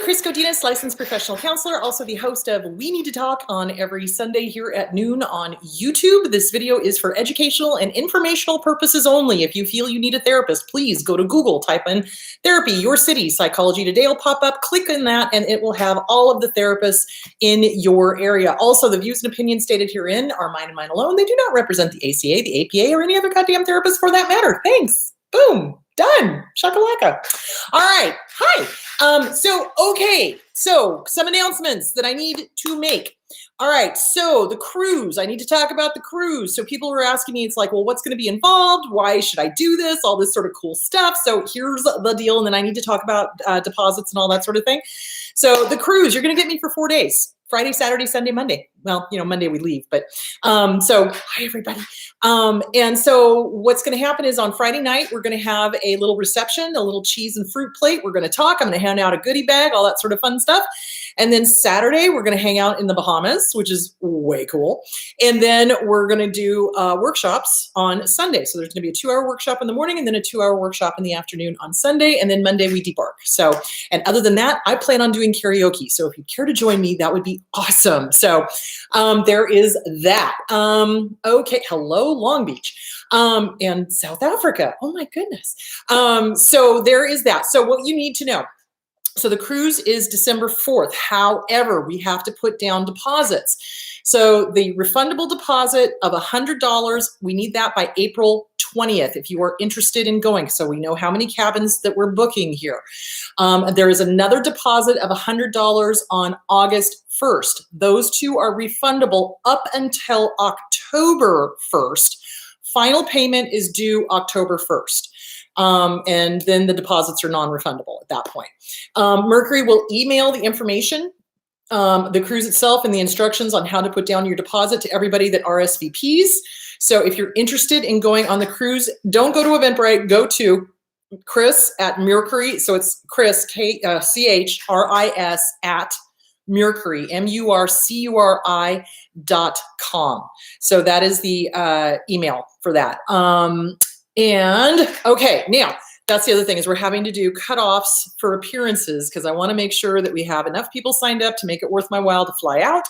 Chris Godinez, licensed professional counselor, also the host of We Need to Talk on every Sunday here at noon on YouTube. This video is for educational and informational purposes only. If you feel you need a therapist, please go to Google, type in therapy, your city, psychology today will pop up, click on that, and it will have all of the therapists in your area. Also, the views and opinions stated herein are mine and mine alone. They do not represent the ACA, the APA, or any other goddamn therapist for that matter. Thanks. Boom. Done. Shakalaka. All right. Hi. So some announcements that I need to make. All right. So the cruise, I need to talk about the cruise. So people are asking me, it's like, well, what's going to be involved? Why should I do this? All this sort of cool stuff. So here's the deal. And then I need to talk about deposits and all that sort of thing. So the cruise, you're going to get me for 4 days. Friday, Saturday, Sunday, Monday. Well, Monday we leave, but so hi everybody. And so what's going to happen is on Friday night, we're going to have a little reception, a little cheese and fruit plate. We're going to talk. I'm going to hand out a goodie bag, all that sort of fun stuff. And then Saturday, we're going to hang out in the Bahamas, which is way cool. And then we're going to do workshops on Sunday. So there's going to be a 2-hour workshop in the morning and then a 2-hour workshop in the afternoon on Sunday. And then Monday we debark. So, and other than that, I plan on doing karaoke. So if you care to join me, that would be awesome. So there is that. Okay. Hello, Long Beach. And South Africa. Oh my goodness. So there is that. So what you need to know. So the cruise is December 4th. However, we have to put down deposits. So the refundable deposit of $100, we need that by April 20th if you are interested in going. So we know how many cabins that we're booking here. There is another deposit of $100 on August 1st. Those two are refundable up until October 1st. Final payment is due October 1st. And then the deposits are non-refundable at that point. Mercury will email the information, the cruise itself and the instructions on how to put down your deposit to everybody that RSVPs. So if you're interested in going on the cruise, don't go to Eventbrite, go to Chris at Mercury. So it's Chris, CHRIS at Mercury, MURCURI.com. So that is the email for that. And okay, now that's the other thing is we're having to do cutoffs for appearances because I want to make sure that we have enough people signed up to make it worth my while to fly out.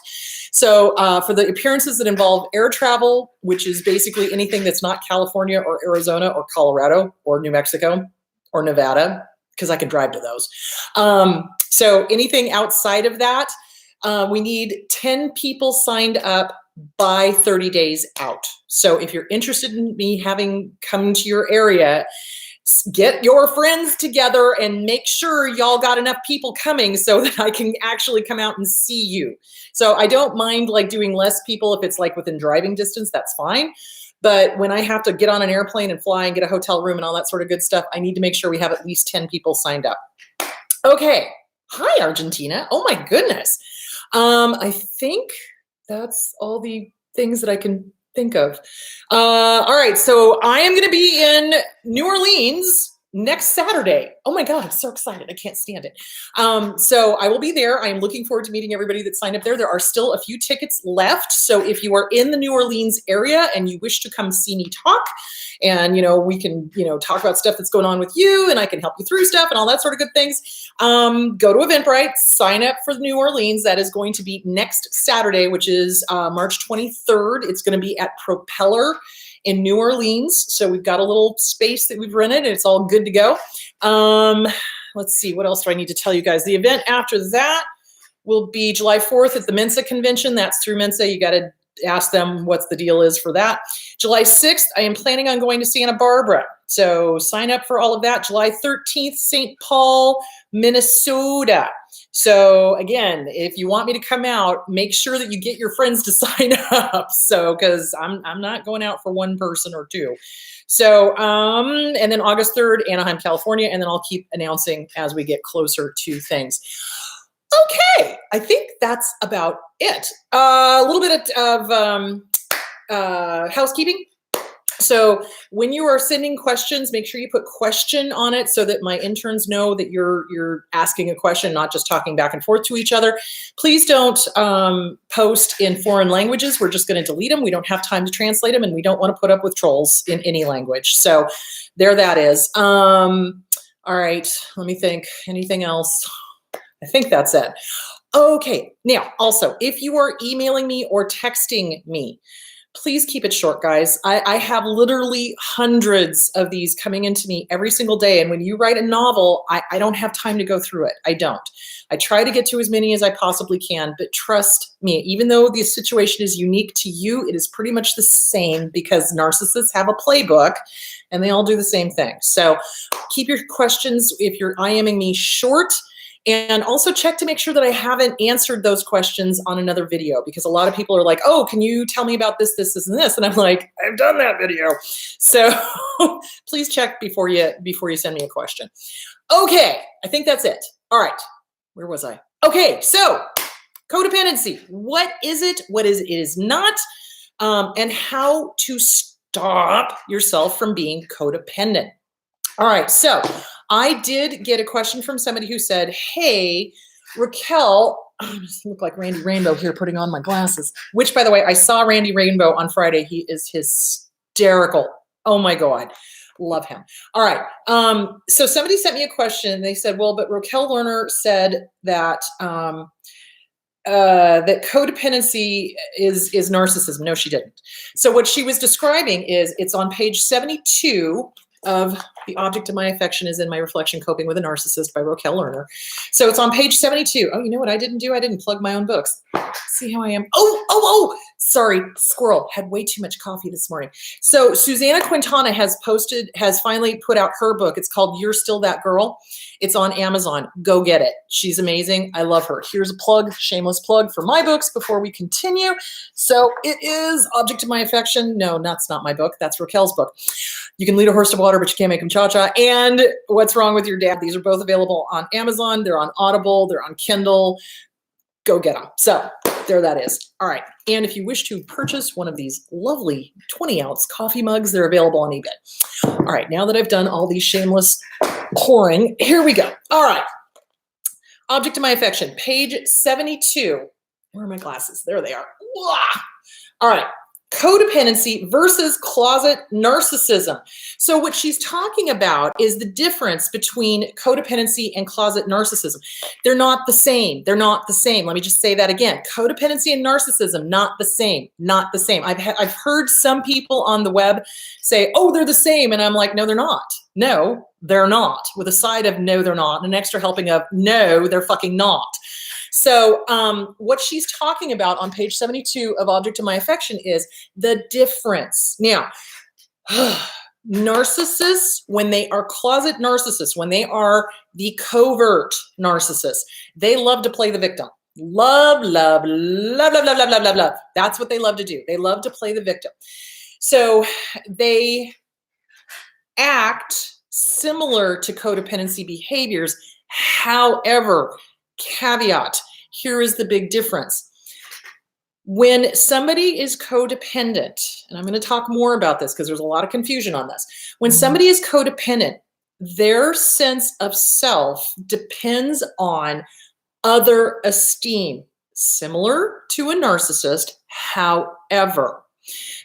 So for the appearances that involve air travel, which is basically anything that's not California or Arizona or Colorado or New Mexico or Nevada, because I can drive to those. So anything outside of that, we need 10 people signed up by 30 days out. So if you're interested in me having come to your area, get your friends together and make sure y'all got enough people coming so that I can actually come out and see you. So I don't mind like doing less people if it's like within driving distance, that's fine. But when I have to get on an airplane and fly and get a hotel room and all that sort of good stuff, I need to make sure we have at least 10 people signed up. Okay. Hi, Argentina. Oh my goodness. I think that's all the things that I can think of. All right, so I am going to be in New Orleans next Saturday. Oh my God, I'm so excited. I can't stand it. So I will be there. I'm looking forward to meeting everybody that signed up there. There are still a few tickets left. So if you are in the New Orleans area and you wish to come see me talk, and, we can, talk about stuff that's going on with you and I can help you through stuff and all that sort of good things. Go to Eventbrite, sign up for the New Orleans. That is going to be next Saturday, which is March 23rd. It's going to be at Propeller in New Orleans. So we've got a little space that we've rented and it's all good to go. Let's see, what else do I need to tell you guys? The event after that will be July 4th at the Mensa convention. That's through Mensa. You got to ask them what the deal is for that. July 6th, I am planning on going to Santa Barbara. So sign up for all of that. July 13th, St. Paul, Minnesota. So again, if you want me to come out, make sure that you get your friends to sign up. So, because I'm not going out for one person or two. So, and then August 3rd, Anaheim, California. And then I'll keep announcing as we get closer to things. Okay, I think that's about it. A little bit of housekeeping. So when you are sending questions, make sure you put question on it so that my interns know that you're asking a question, not just talking back and forth to each other. Please don't post in foreign languages. We're just going to delete them. We don't have time to translate them, and we don't want to put up with trolls in any language. So there that is. All right, let me think. Anything else? I think that's it. Okay, now also, if you are emailing me or texting me, please keep it short, guys. I have literally hundreds of these coming into me every single day. And when you write a novel, I don't have time to go through it. I don't. I try to get to as many as I possibly can, but trust me, even though the situation is unique to you, it is pretty much the same because narcissists have a playbook and they all do the same thing. So keep your questions, if you're IMing me, short. And also check to make sure that I haven't answered those questions on another video, because a lot of people are like, oh, can you tell me about this, this, and this? And I'm like, I've done that video. So please check before you send me a question. Okay, I think that's it. All right, where was I? Okay, so codependency. What is it? What is it is not? And how to stop yourself from being codependent. All right, so I did get a question from somebody who said, hey, Raquel, I just look like Randy Rainbow here putting on my glasses, which, by the way, I saw Randy Rainbow on Friday. He is hysterical. Oh my God, love him. All right, so somebody sent me a question. They said, well, but Raquel Lerner said that that codependency is narcissism. No, she didn't. So what she was describing is, it's on page 72 of The Object of My Affection is in My Reflection, Coping with a Narcissist by Raquel Lerner. So it's on page 72. Oh, you know what I didn't do? I didn't plug my own books. See how I am? Oh, sorry, squirrel, had way too much coffee this morning. So Susanna Quintana has finally put out her book. It's called You're Still That Girl. It's on Amazon. Go get it. She's amazing. I love her. Here's a plug, shameless plug for my books before we continue. So it is Object of My Affection. No, that's not my book. That's Raquel's book. You can lead a horse to water, but you can't make him cha-cha. And What's Wrong with Your Dad? These are both available on Amazon. They're on Audible. They're on Kindle. Go get them. So there that is. All right. And if you wish to purchase one of these lovely 20-ounce coffee mugs, they're available on eBay. All right. Now that I've done all these shameless pouring, here we go. All right. Object of My Affection, page 72. Where are my glasses? There they are. All right. Codependency versus closet narcissism. So what she's talking about is the difference between codependency and closet narcissism. They're not the same. They're not the same. Let me just say that again. Codependency and narcissism, not the same. Not the same. I've heard some people on the web say, oh, they're the same. And I'm like, no, they're not. No, they're not. With a side of no, they're not, and an extra helping of no, they're fucking not. So what she's talking about on page 72 of Object of My Affection is the difference. Now, narcissists, when they are closet narcissists, when they are the covert narcissists, they love to play the victim. Love. That's what they love to do. They love to play the victim. So they act similar to codependency behaviors. However, caveat, here is the big difference. When somebody is codependent, and I'm going to talk more about this because there's a lot of confusion on this. When somebody is codependent, their sense of self depends on other esteem, similar to a narcissist. However,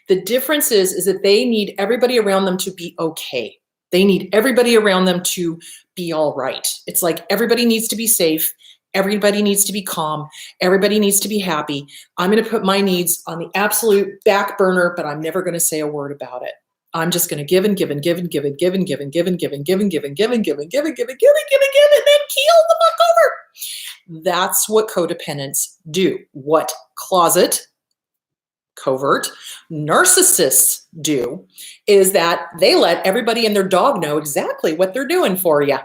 the difference is that they need everybody around them to be okay. They need everybody around them to be all right. It's like everybody needs to be safe. Everybody needs to be calm. Everybody needs to be happy. I'm going to put my needs on the absolute back burner, but I'm never going to say a word about it. I'm just going to give and give and give and give and give and give and give and give and give and give and give and give and give and give and give and give and give and then keel the fuck over. That's what codependents do. What closet, covert narcissists do is that they let everybody and their dog know exactly what they're doing for you.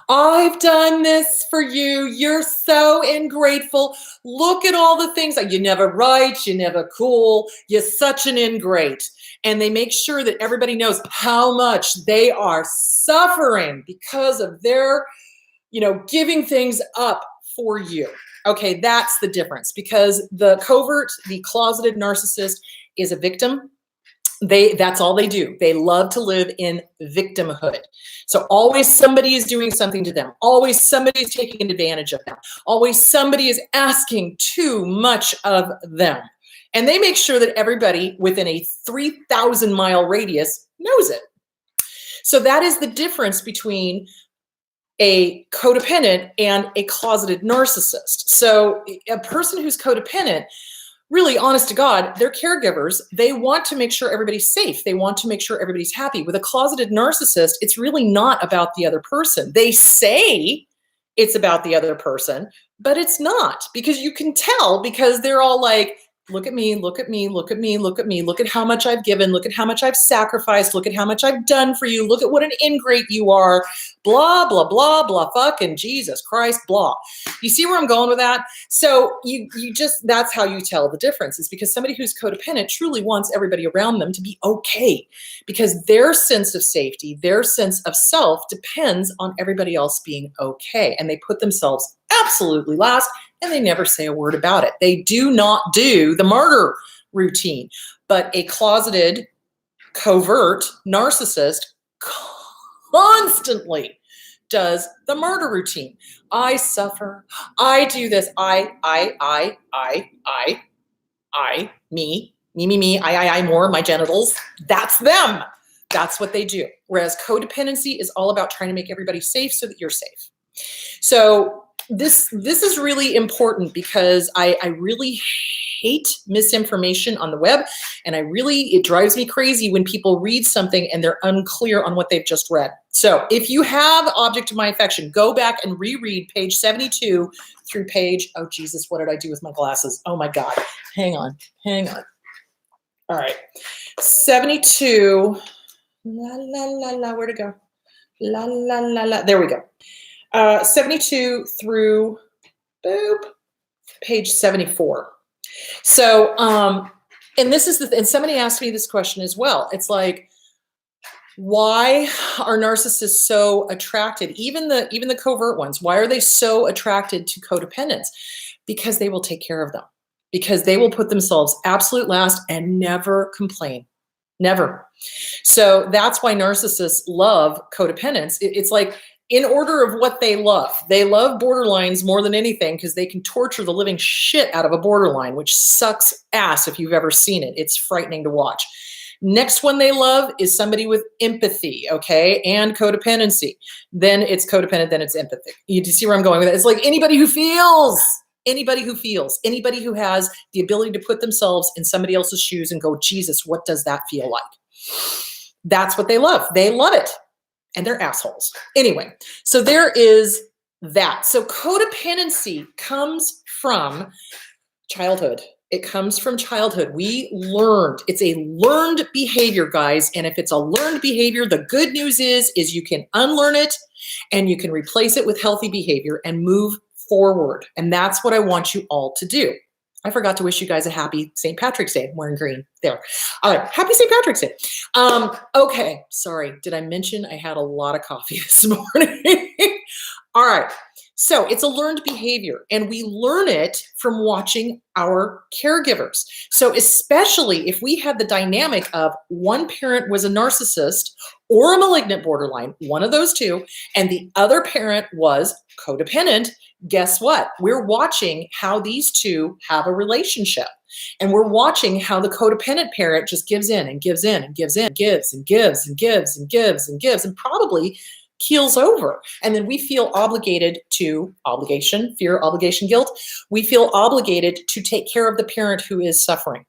I've done this for you. You're so ungrateful. Look at all the things that you never write, you never cool. You're such an ingrate. And they make sure that everybody knows how much they are suffering because of their, giving things up for you. Okay, that's the difference, because the covert, the closeted narcissist is a victim. That's all they do. They love to live in victimhood. So always somebody is doing something to them. Always somebody is taking advantage of them. Always somebody is asking too much of them. And they make sure that everybody within a 3,000-mile radius knows it. So that is the difference between a codependent and a closeted narcissist. So a person who's codependent, really, honest to God, they're caregivers. They want to make sure everybody's safe. They want to make sure everybody's happy. With a closeted narcissist, it's really not about the other person. They say it's about the other person, but it's not, because you can tell, because they're all like, look at me, look at me, look at me, look at me, look at how much I've given, look at how much I've sacrificed, look at how much I've done for you, look at what an ingrate you are, blah, blah, blah, blah, fucking Jesus Christ, blah. You see where I'm going with that? So you just, that's how you tell the difference, is because somebody who's codependent truly wants everybody around them to be okay, because their sense of safety, their sense of self depends on everybody else being okay. And they put themselves absolutely last, and they never say a word about it. They do not do the martyr routine, but a closeted, covert narcissist constantly does the martyr routine. I suffer. I do this. Me, I, more, my genitals. That's them. That's what they do. Whereas codependency is all about trying to make everybody safe so that you're safe. So this is really important, because I really hate misinformation on the web, and it drives me crazy when people read something and they're unclear on what they've just read. So if you have Object of My Affection, go back and reread page 72 through page, oh Jesus, what did I do with my glasses? Oh my God, hang on. All right, 72, where'd it go? There we go. 72 through page 74. So, and this is and somebody asked me this question as well. It's like, why are narcissists so attracted? Even the covert ones, why are they so attracted to codependents? Because they will take care of them, because they will put themselves absolute last and never complain. Never. So that's why narcissists love codependents. It's like, in order of what they love borderlines more than anything, because they can torture the living shit out of a borderline, which sucks ass if you've ever seen it. It's frightening to watch. Next one they love is somebody with empathy, okay, and codependency. Then it's codependent, then it's empathy. You see where I'm going with it? It's like anybody who has the ability to put themselves in somebody else's shoes and go, Jesus, what does that feel like? That's what they love. They love it. And they're assholes. Anyway, so there is that. So codependency comes from childhood. It comes from childhood. It's a learned behavior, guys. And if it's a learned behavior, the good news is you can unlearn it and you can replace it with healthy behavior and move forward. And that's what I want you all to do. I forgot to wish you guys a happy St. Patrick's Day. I'm wearing green there. All right. Happy St. Patrick's Day. Okay. Sorry. Did I mention I had a lot of coffee this morning? All right. So it's a learned behavior, and we learn it from watching our caregivers. So especially if we had the dynamic of one parent was a narcissist or a malignant borderline, one of those two, and the other parent was codependent, guess what? We're watching how these two have a relationship. And we're watching how the codependent parent just gives in and gives in and gives in, gives and gives and gives and gives and gives, and probably keels over. And then we feel obligated to fear, obligation, guilt. We feel obligated to take care of the parent who is suffering.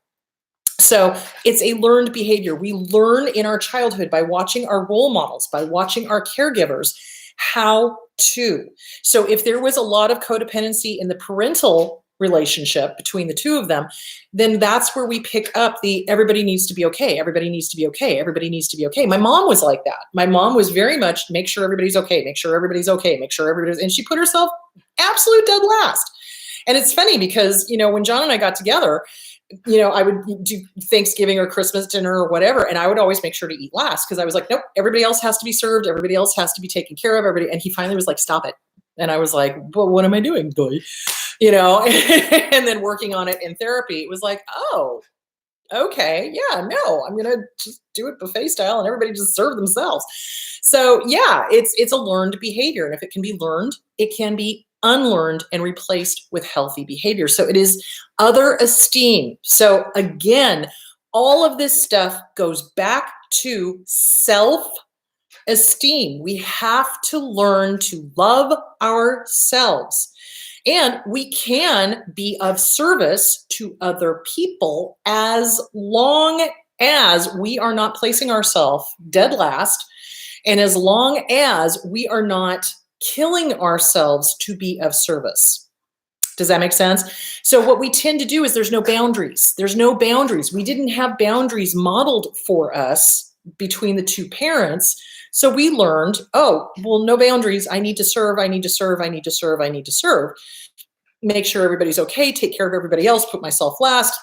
So it's a learned behavior. We learn in our childhood by watching our role models, by watching our caregivers, how to. So if there was a lot of codependency in the parental relationship between the two of them, then that's where we pick up the everybody needs to be okay. Everybody needs to be okay. Everybody needs to be okay. My mom was like that. My mom was very much make sure everybody's okay. Make sure everybody's okay. Make sure everybody's, and she put herself absolute dead last. And it's funny because, when John and I got together, I would do Thanksgiving or Christmas dinner or whatever, and I would always make sure to eat last because I was like, nope, everybody else has to be served. Everybody else has to be taken care of. And he finally was like, stop it. And I was like, well, what am I doing, boy? And then working on it in therapy, it was like, oh, okay, yeah, no, I'm going to just do it buffet style and everybody just serve themselves. So yeah, it's a learned behavior. And if it can be learned, it can be unlearned and replaced with healthy behavior. So it is other esteem. So again, all of this stuff goes back to self Self-esteem. We have to learn to love ourselves. And we can be of service to other people as long as we are not placing ourselves dead last, and as long as we are not killing ourselves to be of service. Does that make sense? So what we tend to do is there's no boundaries. There's no boundaries. We didn't have boundaries modeled for us between the two parents. So we learned, oh, well, no boundaries. I need to serve. I need to serve. I need to serve. I need to serve. Make sure everybody's okay. Take care of everybody else. Put myself last.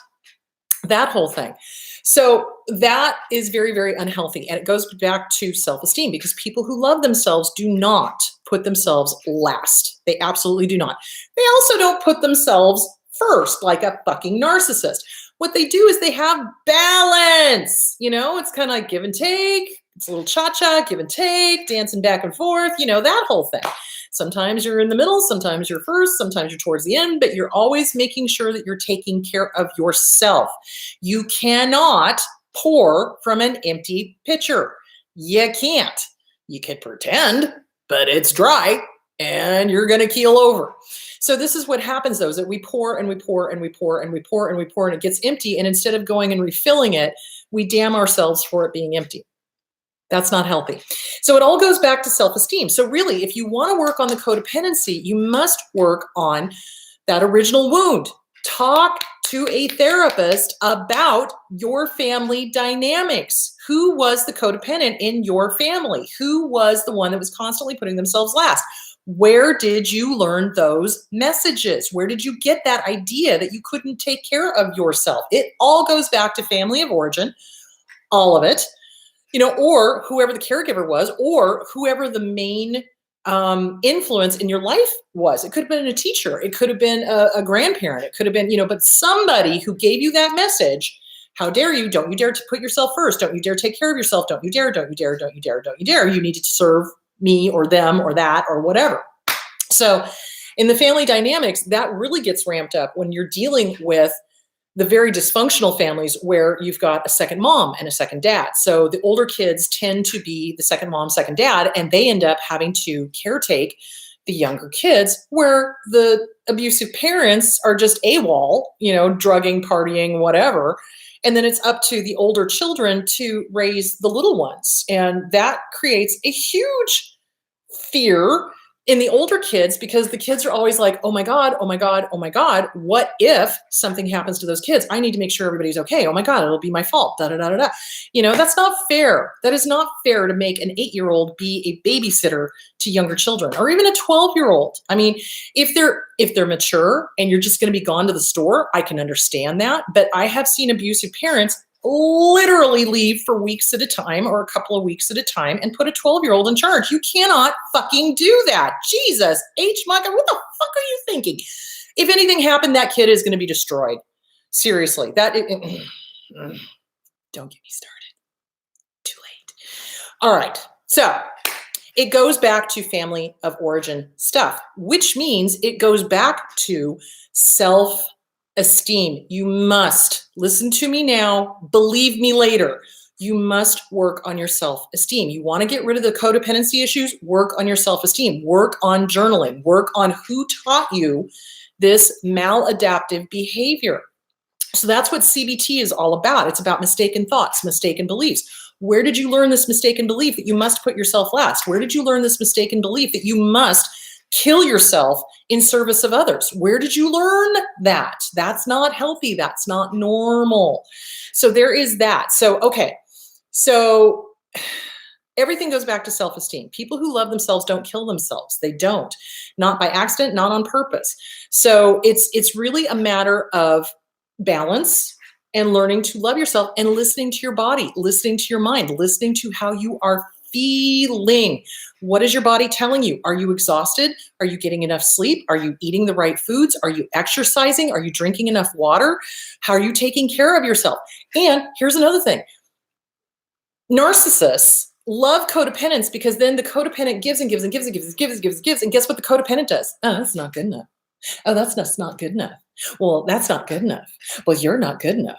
That whole thing. So that is very, very unhealthy. And it goes back to self-esteem, because people who love themselves do not put themselves last. They absolutely do not. They also don't put themselves first like a fucking narcissist. What they do is they have balance. It's kind of like give and take. It's a little cha-cha, give and take, dancing back and forth, that whole thing. Sometimes you're in the middle, sometimes you're first, sometimes you're towards the end, but you're always making sure that you're taking care of yourself. You cannot pour from an empty pitcher. You can't. You can pretend, but it's dry and you're going to keel over. So this is what happens, though, is that we pour and we pour and we pour and we pour and we pour and it gets empty. And instead of going and refilling it, we damn ourselves for it being empty. That's not healthy. So it all goes back to self-esteem. So really, if you want to work on the codependency, you must work on that original wound. Talk to a therapist about your family dynamics. Who was the codependent in your family? Who was the one that was constantly putting themselves last? Where did you learn those messages? Where did you get that idea that you couldn't take care of yourself? It all goes back to family of origin, all of it. Or whoever the caregiver was, or whoever the main influence in your life was. It could have been a teacher. It could have been a grandparent. It could have been, but somebody who gave you that message. How dare you? Don't you dare to put yourself first. Don't you dare take care of yourself. Don't you dare, don't you dare, don't you dare, don't you dare. You need to serve me or them or that or whatever. So in the family dynamics, that really gets ramped up when you're dealing with the very dysfunctional families where you've got a second mom and a second dad. So the older kids tend to be the second mom, second dad, and they end up having to caretake the younger kids, where the abusive parents are just AWOL, drugging, partying, whatever. And then it's up to the older children to raise the little ones. And that creates a huge fear in the older kids, because the kids are always like, oh my God, oh my God, oh my God, what if something happens to those kids? I need to make sure everybody's okay. Oh my God, it'll be my fault. Da, da, da, da, da. That's not fair. That is not fair to make an 8-year-old be a babysitter to younger children, or even a 12-year-old. I mean, if they're mature and you're just going to be gone to the store, I can understand that. But I have seen abusive parents literally leave for weeks at a time, or a couple of weeks at a time, and put a 12-year-old in charge. You cannot fucking do that. Jesus H. Micah, what the fuck are you thinking? If anything happened, that kid is going to be destroyed. Seriously, don't get me started. Too late. All right. So it goes back to family of origin stuff, which means it goes back to self-esteem. You must listen to me now, believe me later. You must work on your self-esteem. You want to get rid of the codependency issues, work on your self-esteem, work on journaling, work on who taught you this maladaptive behavior. So that's what CBT is all about. It's about mistaken thoughts, mistaken beliefs. Where did you learn this mistaken belief that you must put yourself last? Where did you learn this mistaken belief that you must kill yourself in service of others? Where did you learn that? That's not healthy. That's not normal. So there is that. So, okay. So everything goes back to self-esteem. People who love themselves don't kill themselves. They don't. Not by accident, not on purpose. So it's really a matter of balance and learning to love yourself and listening to your body, listening to your mind, listening to how you are feeling. What is your body telling you? Are you exhausted? Are you getting enough sleep? Are you eating the right foods? Are you exercising? Are you drinking enough water? How are you taking care of yourself? And here's another thing. Narcissists love codependence because then the codependent gives and gives and gives and gives and gives and gives and gives. And guess what the codependent does? Oh, that's not good enough. Oh, that's not good enough. Well, that's not good enough. Well, you're not good enough.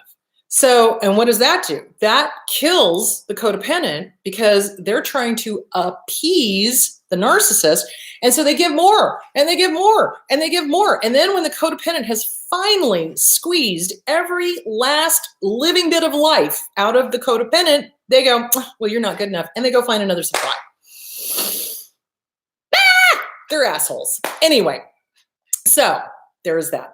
So, and what does that do? That kills the codependent because they're trying to appease the narcissist. And so they give more and they give more and they give more. And then when the codependent has finally squeezed every last living bit of life out of the codependent, they go, well, you're not good enough. And they go find another supply. They're assholes. Anyway, so there is that.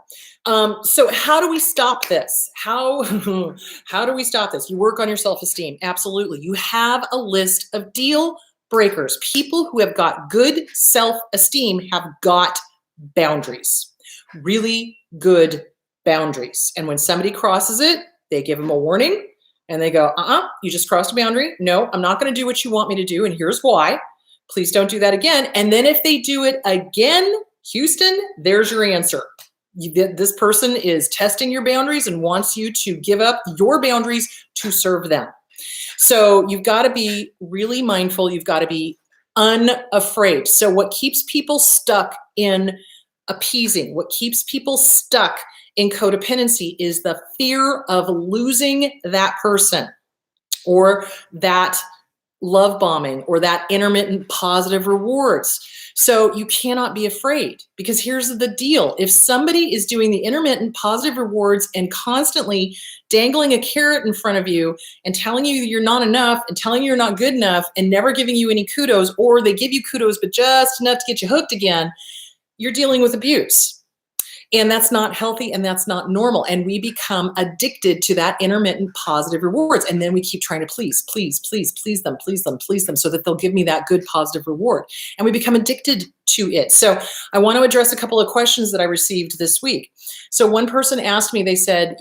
So how do we stop this? How do we stop this? You work on your self-esteem. Absolutely. You have a list of deal breakers. People who have got good self-esteem have got boundaries, really good boundaries. And when somebody crosses it, they give them a warning and they go, you just crossed a boundary. No, I'm not going to do what you want me to do. And here's why. Please don't do that again. And then if they do it again, Houston, there's your answer. This person is testing your boundaries and wants you to give up your boundaries to serve them. So you've got to be really mindful. You've got to be unafraid. So what keeps people stuck in appeasing, what keeps people stuck in codependency is the fear of losing that person or that love bombing or that intermittent positive rewards. So you cannot be afraid because here's the deal. If somebody is doing the intermittent positive rewards and constantly dangling a carrot in front of you and telling you you're not enough and telling you you're not good enough and never giving you any kudos, or they give you kudos but just enough to get you hooked again, you're dealing with abuse. And that's not healthy and that's not normal. And we become addicted to that intermittent positive rewards. And then we keep trying to please them so that they'll give me that good positive reward. And we become addicted to it. So I want to address a couple of questions that I received this week. So one person asked me, they said,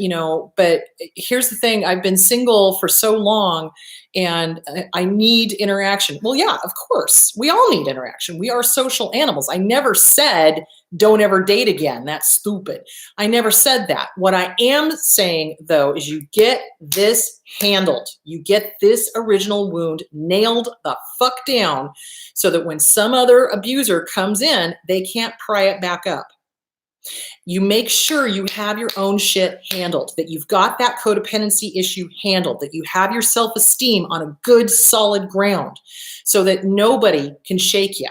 but here's the thing, I've been single for so long and I need interaction. Well, yeah, of course. We all need interaction. We are social animals. I never said don't ever date again. That's stupid. I never said that. What I am saying, though, is you get this handled. You get this original wound nailed the fuck down so that when some other abuser comes in, they can't pry it back up. You make sure you have your own shit handled, that you've got that codependency issue handled, that you have your self-esteem on a good, solid ground so that nobody can shake you.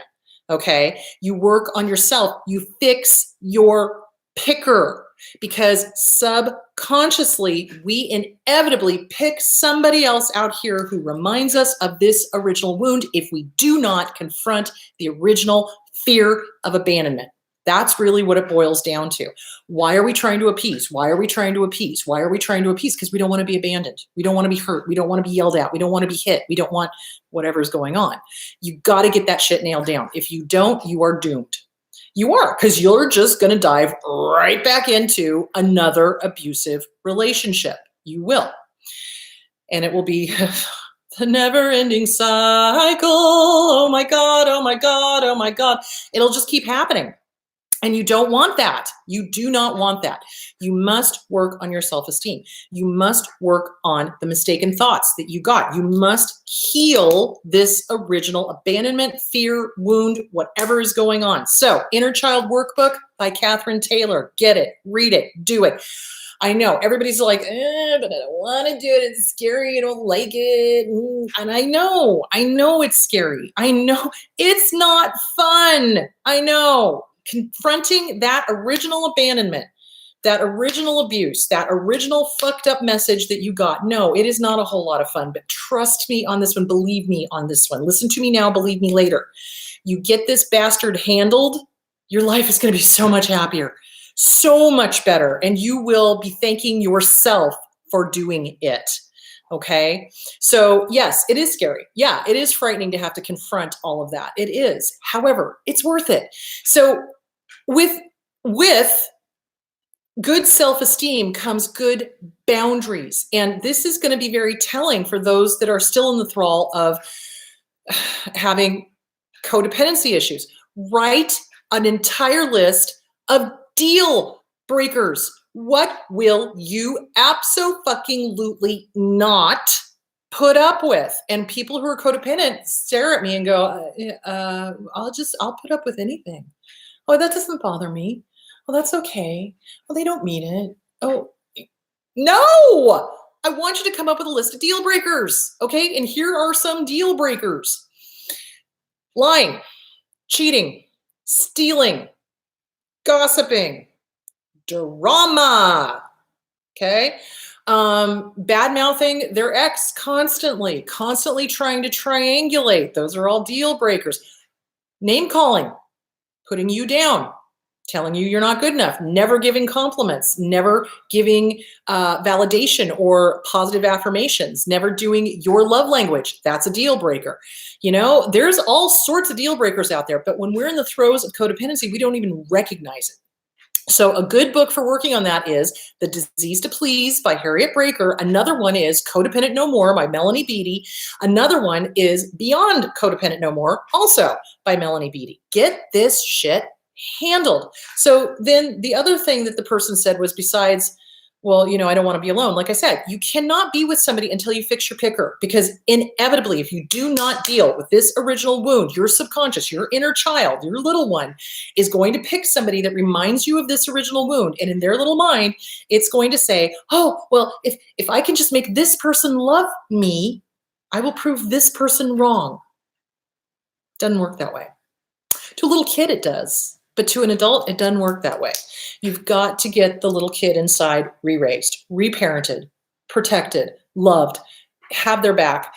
Okay, you work on yourself, you fix your picker because subconsciously we inevitably pick somebody else out here who reminds us of this original wound if we do not confront the original fear of abandonment. That's really what it boils down to. Why are we trying to appease? Why are we trying to appease? Why are we trying to appease? Because we don't want to be abandoned. We don't want to be hurt. We don't want to be yelled at. We don't want to be hit. We don't want whatever's going on. You got to get that shit nailed down. If you don't, you are doomed. You are, because you're just going to dive right back into another abusive relationship. You will. And it will be the never-ending cycle. Oh my God, oh my God, oh my God. It'll just keep happening. And you don't want that. You do not want that. You must work on your self-esteem. You must work on the mistaken thoughts that you got. You must heal this original abandonment, fear, wound, whatever is going on. So, Inner Child Workbook by Catherine Taylor. Get it, read it, do it. I know everybody's like, but I don't want to do it. It's scary. I don't like it. And I know it's scary. I know it's not fun. I know. Confronting that original abandonment, that original abuse, that original fucked up message that you got. No, it is not a whole lot of fun, but trust me on this one. Believe me on this one. Listen to me now. Believe me later. You get this bastard handled, your life is going to be so much happier, so much better. And you will be thanking yourself for doing it. Okay. So yes, it is scary. Yeah, it is frightening to have to confront all of that. It is. However, it's worth it. So with good self-esteem comes good boundaries. And this is going to be very telling for those that are still in the thrall of having codependency issues. Write an entire list of deal breakers. What will you abso-fucking-lutely not put up with? And people who are codependent stare at me and go, I'll put up with anything. Oh, that doesn't bother me. Oh, that's okay. Oh, they don't mean it. Oh, no, I want you to come up with a list of deal breakers, okay? And here are some deal breakers. Lying, cheating, stealing, gossiping, drama, okay? Bad mouthing their ex constantly trying to triangulate. Those are all deal breakers. Name calling, putting you down, telling you you're not good enough, never giving compliments, never giving validation or positive affirmations, never doing your love language. That's a deal breaker. You know, there's all sorts of deal breakers out there, but when we're in the throes of codependency, we don't even recognize it. So a good book for working on that is The Disease to Please by Harriet Breaker. Another one is Codependent No More by Melanie Beattie. Another one is Beyond Codependent No More, also by Melanie Beattie. Get this shit handled. So then the other thing that the person said was, besides, well, you know, I don't want to be alone. Like I said, you cannot be with somebody until you fix your picker, because inevitably, if you do not deal with this original wound, your subconscious, your inner child, your little one is going to pick somebody that reminds you of this original wound. And in their little mind, it's going to say, oh, well, if I can just make this person love me, I will prove this person wrong. Doesn't work that way. To a little kid, it does. But to an adult, it doesn't work that way. You've got to get the little kid inside re-raised, reparented, protected, loved, have their back,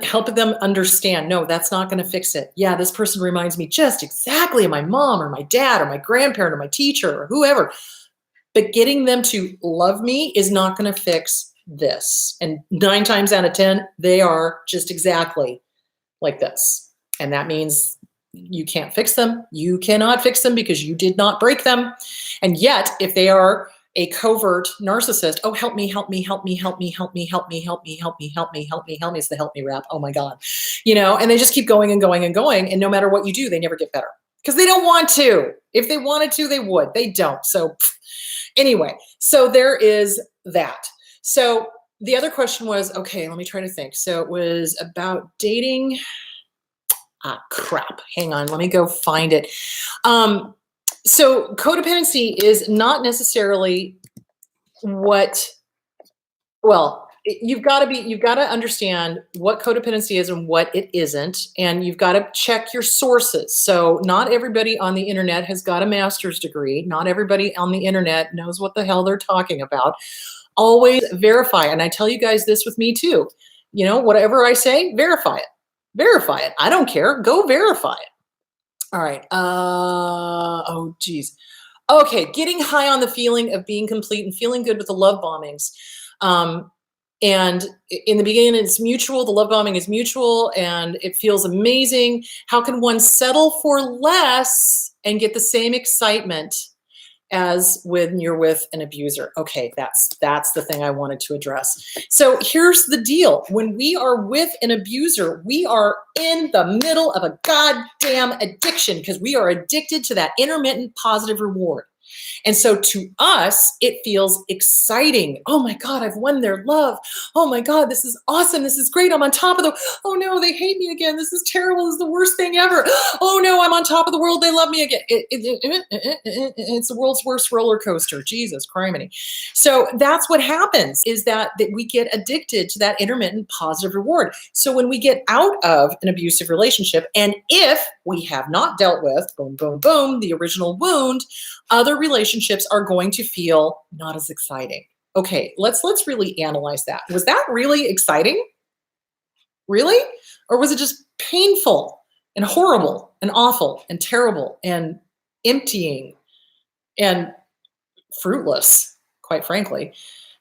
help them understand, no, that's not going to fix it. Yeah, this person reminds me just exactly of my mom or my dad or my grandparent or my teacher or whoever. But getting them to love me is not going to fix this. And 9 times out of 10, they are just exactly like this. And that means you can't fix them. You cannot fix them because you did not break them. And yet, if they are a covert narcissist, oh, help me, help me, help me, help me, help me, help me, help me, help me, help me, help me, help me. It's the help me rap. Oh my God. You know, and they just keep going and going and going. And no matter what you do, they never get better because they don't want to. If they wanted to, they would. They don't. So anyway, so there is that. So the other question was, okay, let me try to think. So it was about dating. Ah, crap. Hang on. Let me go find it. So codependency is not necessarily what, well, you've got to understand what codependency is and what it isn't. And you've got to check your sources. So not everybody on the internet has got a master's degree. Not everybody on the internet knows what the hell they're talking about. Always verify. And I tell you guys this with me too. You know, whatever I say, verify it. Verify it. I don't care. Go verify it. All right. Oh, geez. Okay. Getting high on the feeling of being complete and feeling good with the love bombings. And in the beginning, it's mutual. The love bombing is mutual and it feels amazing. How can one settle for less and get the same excitement as when you're with an abuser? Okay, that's the thing I wanted to address. So here's the deal. When we are with an abuser, we are in the middle of a goddamn addiction because we are addicted to that intermittent positive reward. And so to us, it feels exciting. Oh my God, I've won their love. Oh my God, this is awesome. This is great. I'm on top of the, oh no, they hate me again. This is terrible. This is the worst thing ever. Oh no, I'm on top of the world. They love me again. It's the world's worst roller coaster. Jesus criminy. So that's what happens is that we get addicted to that intermittent positive reward. So when we get out of an abusive relationship, and if we have not dealt with, boom, boom, boom, the original wound, other relationships are going to feel not as exciting. Okay, let's really analyze that. Was that really exciting? Really? Or was it just painful and horrible and awful and terrible and emptying and fruitless, quite frankly?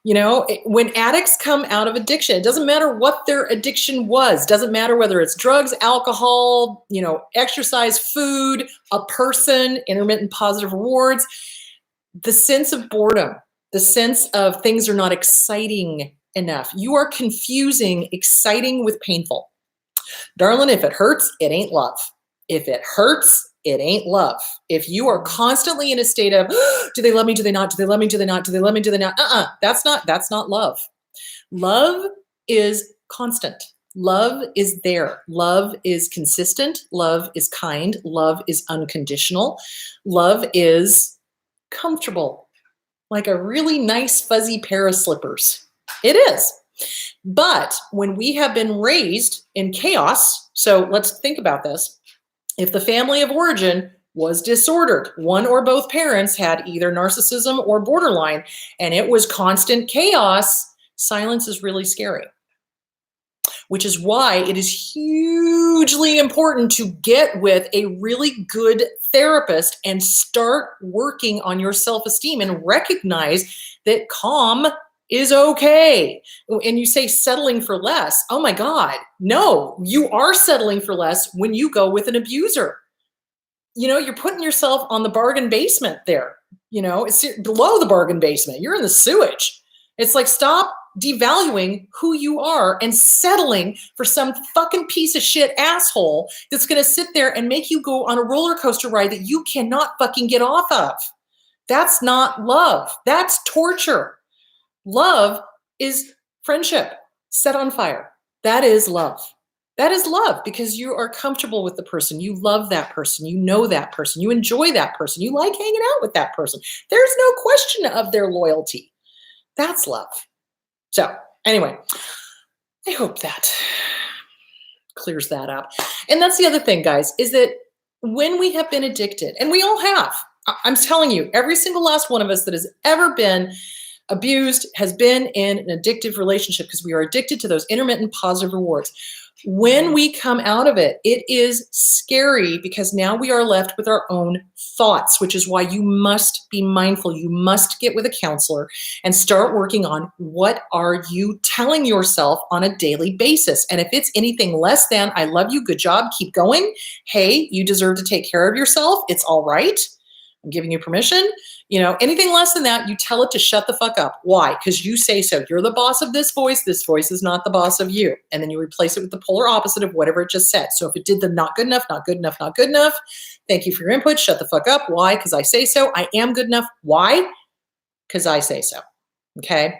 You know, when addicts come out of addiction, it doesn't matter what their addiction was. Doesn't matter whether it's drugs, alcohol, you know, exercise, food, a person, intermittent positive rewards. The sense of boredom, the sense of things are not exciting enough. You are confusing exciting with painful. Darling, if it hurts, it ain't love. If it hurts, it ain't love. If you are constantly in a state of, do they love me? Do they not? Do they love me? Do they not? Do they love me? Do they not? That's not love. Love is constant. Love is there. Love is consistent. Love is kind. Love is unconditional. Love is comfortable, like a really nice fuzzy pair of slippers. It is. But when we have been raised in chaos, so let's think about this. If the family of origin was disordered, one or both parents had either narcissism or borderline, and it was constant chaos, silence is really scary. Which is why it is hugely important to get with a really good therapist and start working on your self-esteem and recognize that calm is okay. And you say settling for less. Oh my God, no, you are settling for less when you go with an abuser. You're putting yourself on the bargain basement there. It's below the bargain basement. You're in the sewage. It's like, stop devaluing who you are and settling for some fucking piece of shit asshole that's going to sit there and make you go on a roller coaster ride that you cannot fucking get off of. That's not love. That's torture. Love is friendship set on fire. That is love. That is love because you are comfortable with the person. You love that person. You know that person. You enjoy that person. You like hanging out with that person. There's no question of their loyalty. That's love. So anyway, I hope that clears that up. And that's the other thing, guys, is that when we have been addicted, and we all have, I'm telling you, every single last one of us that has ever been abused has been in an addictive relationship because we are addicted to those intermittent positive rewards. When we come out of it, it is scary because now we are left with our own thoughts, which is why you must be mindful. You must get with a counselor and start working on what are you telling yourself on a daily basis. And if it's anything less than, I love you, good job, keep going. Hey, you deserve to take care of yourself. It's all right. I'm giving you permission. Anything less than that, you tell it to shut the fuck up. Why? Because you say so. You're the boss of this voice. This voice is not the boss of you. And then you replace it with the polar opposite of whatever it just said. So if it did the not good enough, not good enough, not good enough, thank you for your input. Shut the fuck up. Why? Because I say so. I am good enough. Why? Because I say so. Okay.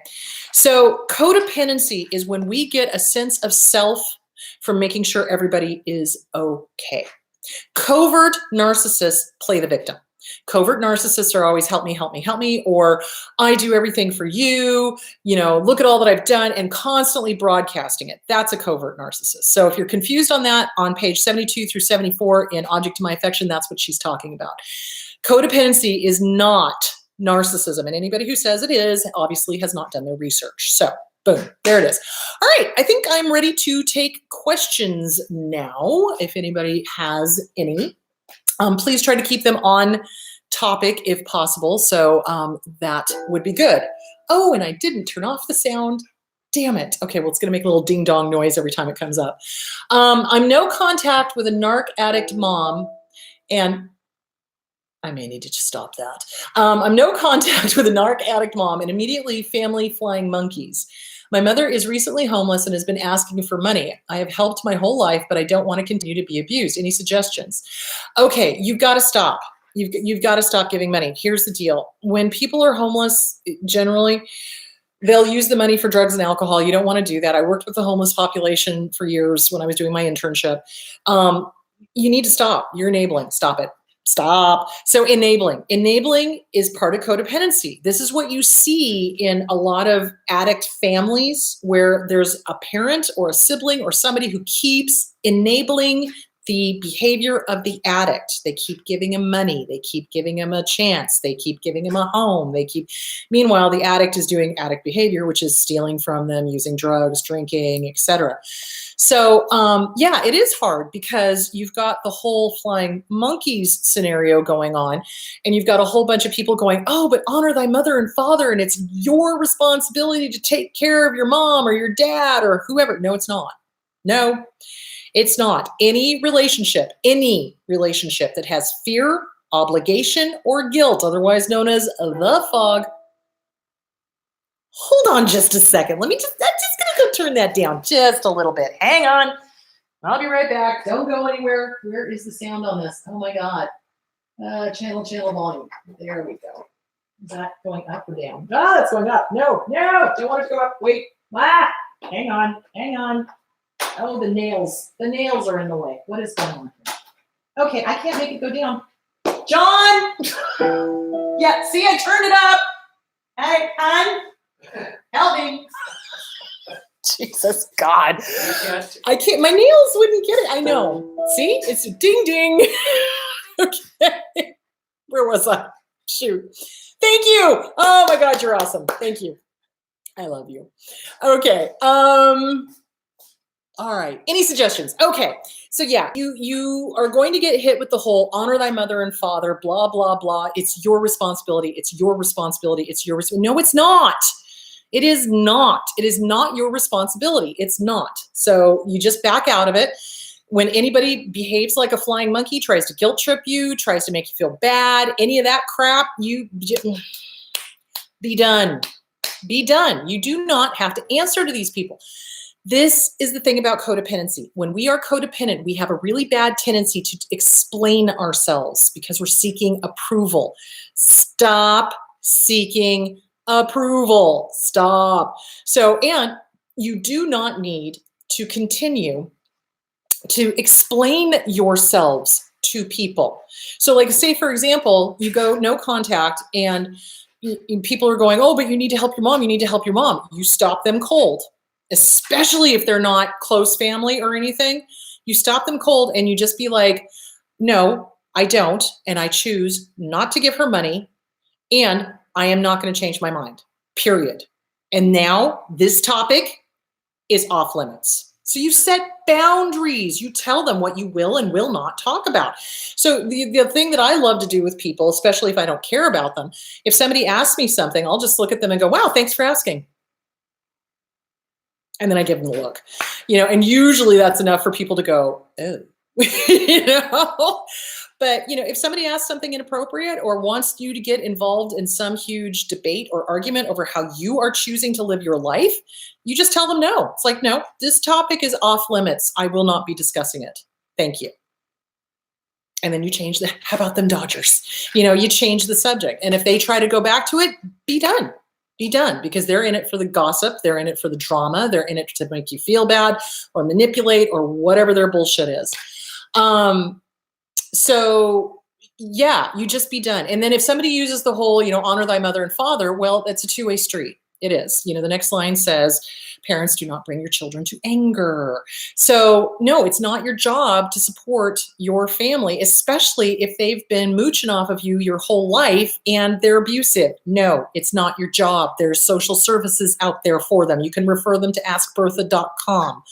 So codependency is when we get a sense of self from making sure everybody is okay. Covert narcissists play the victim. Covert narcissists are always help me, help me, help me, or I do everything for you, look at all that I've done, and constantly broadcasting it. That's a covert narcissist. So if you're confused on that, on page 72 through 74 in Object to My Affection, that's what she's talking about. Codependency is not narcissism, and anybody who says it is obviously has not done their research. So boom, there it is. All right, I think I'm ready to take questions now, if anybody has any. Please try to keep them on topic if possible. So that would be good. Oh, and I didn't turn off the sound. Damn it. Okay, well, it's going to make a little ding dong noise every time it comes up. I'm no contact with a narc addict mom, and I may need to just stop that. I'm no contact with a narc addict mom and immediately family flying monkeys. My mother is recently homeless and has been asking for money. I have helped my whole life, but I don't want to continue to be abused. Any suggestions? Okay, you've got to stop. You've got to stop giving money. Here's the deal. When people are homeless, generally, they'll use the money for drugs and alcohol. You don't want to do that. I worked with the homeless population for years when I was doing my internship. You need to stop. You're enabling. Stop it. Stop. So enabling is part of codependency. This is what you see in a lot of addict families where there's a parent or a sibling or somebody who keeps enabling the behavior of the addict. They keep giving him money. They keep giving him a chance. They keep giving him a home. Meanwhile, the addict is doing addict behavior, which is stealing from them, using drugs, drinking, etc. So yeah, it is hard because you've got the whole flying monkeys scenario going on, and you've got a whole bunch of people going, oh, but honor thy mother and father, and it's your responsibility to take care of your mom or your dad or whoever. No, it's not. No, it's not. Any relationship that has fear, obligation, or guilt, otherwise known as the fog. Hold on just a second. I'm just gonna go turn that down just a little bit. Hang on. I'll be right back. Don't go anywhere. Where is the sound on this? Oh my God. Channel volume. There we go. Is that going up or down? Ah, it's going up. No, don't want it to go up. Wait. Hang on. Oh, the nails. The nails are in the way. What is going on here? Okay, I can't make it go down. John! Yeah, see, I turned it up. Hey, hon. Help me. Jesus God. Yes. I can't, my nails wouldn't get it. I know. See, it's a ding ding. Okay. Where was I? Shoot. Thank you. Oh my God, you're awesome. Thank you. I love you. Okay. All right. Any suggestions? Okay. So yeah, you are going to get hit with the whole honor thy mother and father, blah, blah, blah. It's your responsibility. It's your responsibility. It's your responsibility. No, it's not. It is not. It is not your responsibility. It's not. So you just back out of it. When anybody behaves like a flying monkey, tries to guilt trip you, tries to make you feel bad, any of that crap, you be done. Be done. You do not have to answer to these people. This is the thing about codependency. When we are codependent, we have a really bad tendency to explain ourselves because we're seeking approval. Stop seeking approval. Stop. So, and you do not need to continue to explain yourselves to people. So like say, for example, you go no contact and people are going, oh, but you need to help your mom. You need to help your mom. You stop them cold, especially if they're not close family or anything. You stop them cold and you just be like, no, I don't. And I choose not to give her money. And I am not going to change my mind, period. And now this topic is off limits. So you set boundaries. You tell them what you will and will not talk about. So the thing that I love to do with people, especially if I don't care about them, if somebody asks me something, I'll just look at them and go, wow, thanks for asking. And then I give them the look, and usually that's enough for people to go, oh, But, if somebody asks something inappropriate or wants you to get involved in some huge debate or argument over how you are choosing to live your life, you just tell them no. It's like, no, this topic is off limits. I will not be discussing it. Thank you. And then you change the, how about them Dodgers? You change the subject. And if they try to go back to it, be done. Be done, because they're in it for the gossip. They're in it for the drama. They're in it to make you feel bad or manipulate or whatever their bullshit is. So yeah, you just be done. And then if somebody uses the whole, honor thy mother and father, well, it's a two-way street. It is. The next line says, parents, do not bring your children to anger. So no, it's not your job to support your family, especially if they've been mooching off of you your whole life and they're abusive. No, it's not your job. There's social services out there for them. You can refer them to askbertha.com.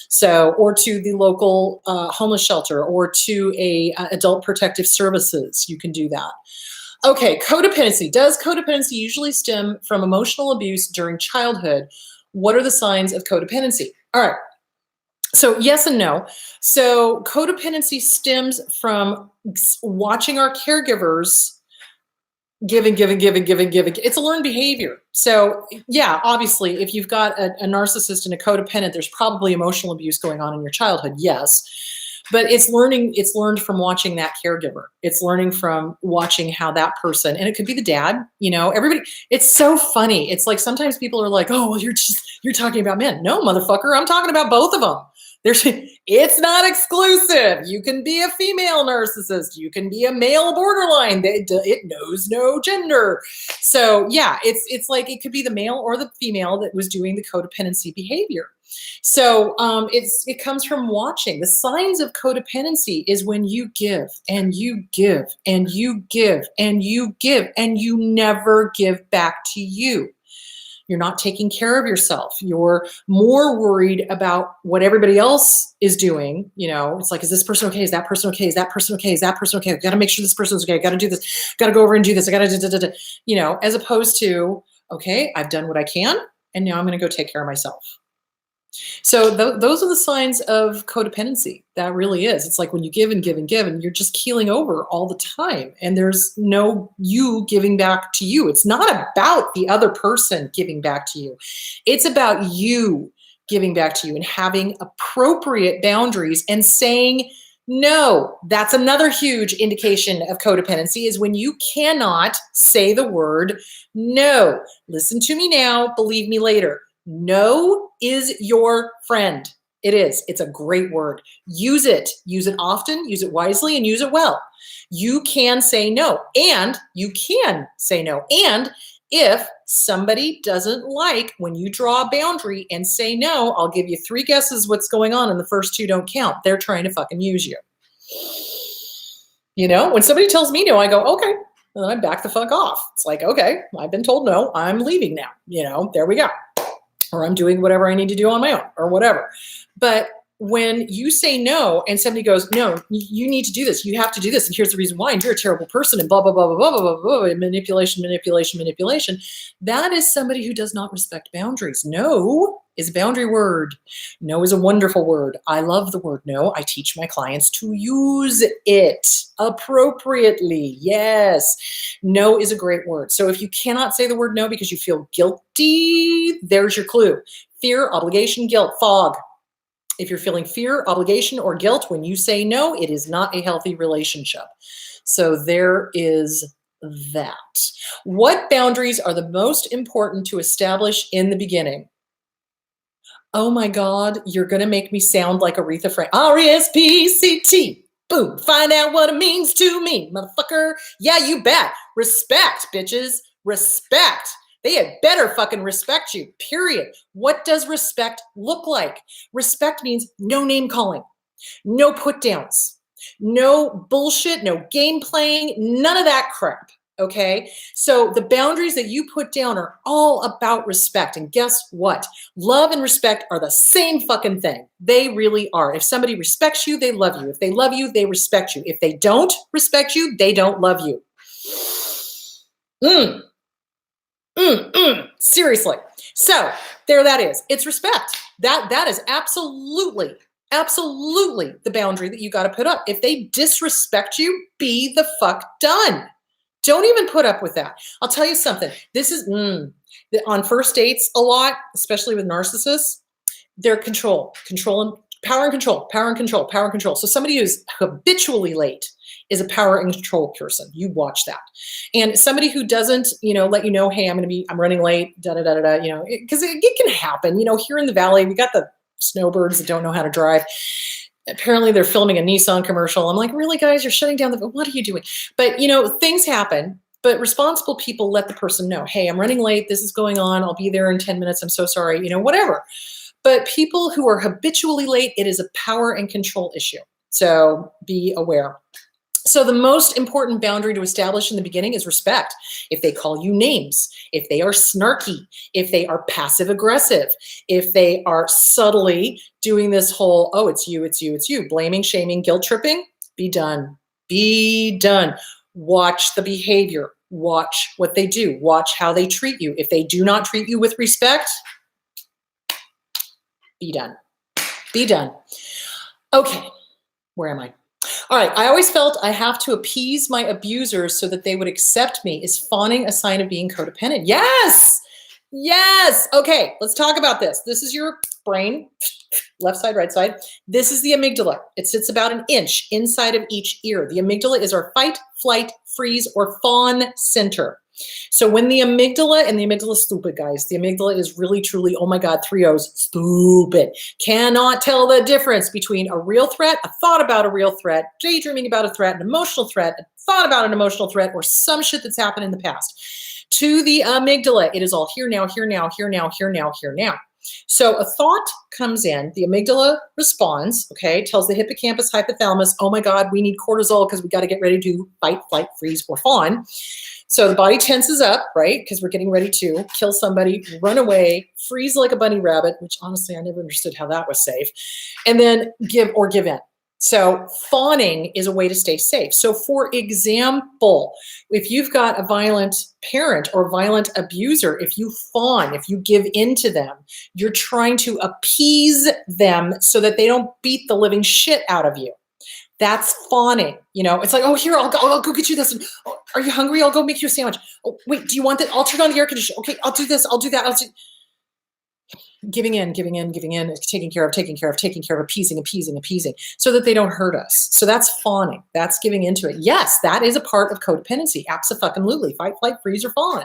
So, or to the local homeless shelter or to a adult protective services. You can do that. Okay, codependency. Does codependency usually stem from emotional abuse during childhood? What are the signs of codependency? All right. So yes and no. So codependency stems from watching our caregivers giving. It's a learned behavior. So yeah, obviously, if you've got a narcissist and a codependent, there's probably emotional abuse going on in your childhood. Yes. But it's learned from watching that caregiver. It's learning from watching how that person, and it could be the dad, everybody, it's so funny. It's like sometimes people are like, oh, well, you're talking about men. No, motherfucker, I'm talking about both of them. It's not exclusive. You can be a female narcissist. You can be a male borderline. It knows no gender. So yeah, it's like it could be the male or the female that was doing the codependency behavior. So it comes from watching. The signs of codependency is when you give and you give and you give and you give and you never give back to you. You're not taking care of yourself. You're more worried about what everybody else is doing. It's like, is this person okay? Is that person okay? Is that person okay? Is that person okay? I've got to make sure this person's okay. I got to do this. Got to go over and do this. I got to, as opposed to, okay, I've done what I can, and now I'm going to go take care of myself. So those are the signs of codependency. That really is. It's like when you give and give and give, and you're just keeling over all the time, and there's no you giving back to you. It's not about the other person giving back to you. It's about you giving back to you and having appropriate boundaries and saying no. That's another huge indication of codependency, is when you cannot say the word no. Listen to me now, believe me later. No is your friend. It is. It's a great word. Use it. Use it often, use it wisely, and use it well. You can say no, and you can say no. And If somebody doesn't like when you draw a boundary and say no, I'll give you 3 guesses what's going on, and the first 2 don't count. They're trying to fucking use you. You know, when somebody tells me no, I go, okay. And then I back the fuck off. It's like, okay, I've been told no, I'm leaving now. You know, there we go. Or I'm doing whatever I need to do on my own or whatever. But when you say no and somebody goes, no, you need to do this. You have to do this. And here's the reason why. And you're a terrible person and blah, blah, blah, blah, blah, blah, blah, blah, manipulation, manipulation, manipulation. That is somebody who does not respect boundaries. No is a boundary word. No is a wonderful word. I love the word no. I teach my clients to use it appropriately. Yes. No is a great word. So if you cannot say the word no because you feel guilty, there's your clue. Fear, obligation, guilt, fog. If you're feeling fear, obligation, or guilt when you say no, it is not a healthy relationship. So there is that. What boundaries are the most important to establish in the beginning? Oh my God, you're going to make me sound like Aretha Franklin. R-E-S-P-E-C-T. Boom. Find out what it means to me, motherfucker. Yeah, you bet. Respect, bitches. Respect. They had better fucking respect you, period. What does respect look like? Respect means no name calling, no put downs, no bullshit, no game playing, none of that crap. Okay. So the boundaries that you put down are all about respect. And guess what? Love and respect are the same fucking thing. They really are. If somebody respects you, they love you. If they love you, they respect you. If they don't respect you, they don't love you. Seriously. So there that is. It's respect. That is absolutely the boundary that you got to put up. If they disrespect you, be the fuck done. Don't even put up with that. I'll tell you something. This is on first dates a lot, especially with narcissists. They're control and power and control. So somebody who's habitually late is a power and control person. You watch that. And somebody who doesn't, let you know, hey, I'm running late, because it can happen. Here in the Valley, we got the snowbirds that don't know how to drive. Apparently they're filming a Nissan commercial. I'm like, really, guys, you're shutting down what are you doing? But, things happen. But responsible people let the person know, hey, I'm running late. This is going on. I'll be there in 10 minutes. I'm so sorry, whatever. But people who are habitually late, it is a power and control issue. So be aware. So the most important boundary to establish in the beginning is respect. If they call you names, if they are snarky, if they are passive aggressive, if they are subtly doing this whole, oh, it's you, blaming, shaming, guilt tripping, be done. Be done. Watch the behavior. Watch what they do. Watch how they treat you. If they do not treat you with respect, be done. Be done. Okay, where am I? All right, I always felt I have to appease my abusers so that they would accept me. Is fawning a sign of being codependent? Yes. Yes. Okay, let's talk about this. This is your brain, left side, right side. This is the amygdala. It sits about an inch inside of each ear. The amygdala is our fight, flight, freeze, or fawn center. So when the amygdala, and the amygdala is stupid, guys. The amygdala is really, truly, oh my God, 3 O's, stupid. Cannot tell the difference between a real threat, a thought about a real threat, daydreaming about a threat, an emotional threat, a thought about an emotional threat, or some shit that's happened in the past. To the amygdala, it is all here now, here now, here now, here now, here now. So a thought comes in, the amygdala responds, okay, tells the hippocampus, hypothalamus, oh my God, we need cortisol because we got to get ready to fight, flight, freeze, or fawn. So the body tenses up, right? Because we're getting ready to kill somebody, run away, freeze like a bunny rabbit, which honestly, I never understood how that was safe, and then give in. So fawning is a way to stay safe. So for example, if you've got a violent parent or violent abuser, if you fawn, if you give in to them, you're trying to appease them so that they don't beat the living shit out of you. That's fawning. It's like, oh, here, I'll go get you this. And, oh, are you hungry? I'll go make you a sandwich. Oh, wait, do you want that? I'll turn on the air conditioner. Okay, I'll do this. I'll do that. Giving in, taking care of, appeasing, so that they don't hurt us. So that's fawning. That's giving into it. Yes, that is a part of codependency. Abso-fucking-lutely. Fight, flight, freeze, or fawn.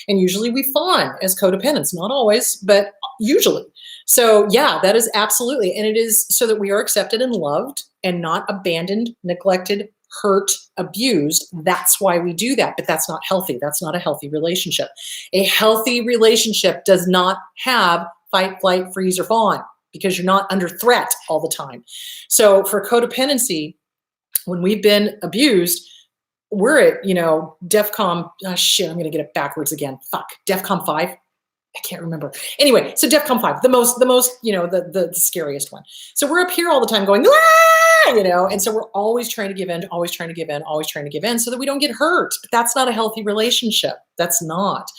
And usually we fawn as codependents. Not always, but usually. So yeah, that is absolutely. And it is so that we are accepted and loved and not abandoned, neglected, hurt, abused. That's why we do that, but that's not healthy. That's not a healthy relationship. A healthy relationship does not have fight, flight, freeze, or fawn because you're not under threat all the time. So for codependency, when we've been abused, we're at, DEFCON, oh shit, I'm going to get it backwards again. Fuck, DEFCON 5. I can't remember. Anyway, so DEFCON 5, the most, the scariest one. So we're up here all the time going, and so we're always trying to give in, always trying to give in, always trying to give in so that we don't get hurt. But that's not a healthy relationship. That's not.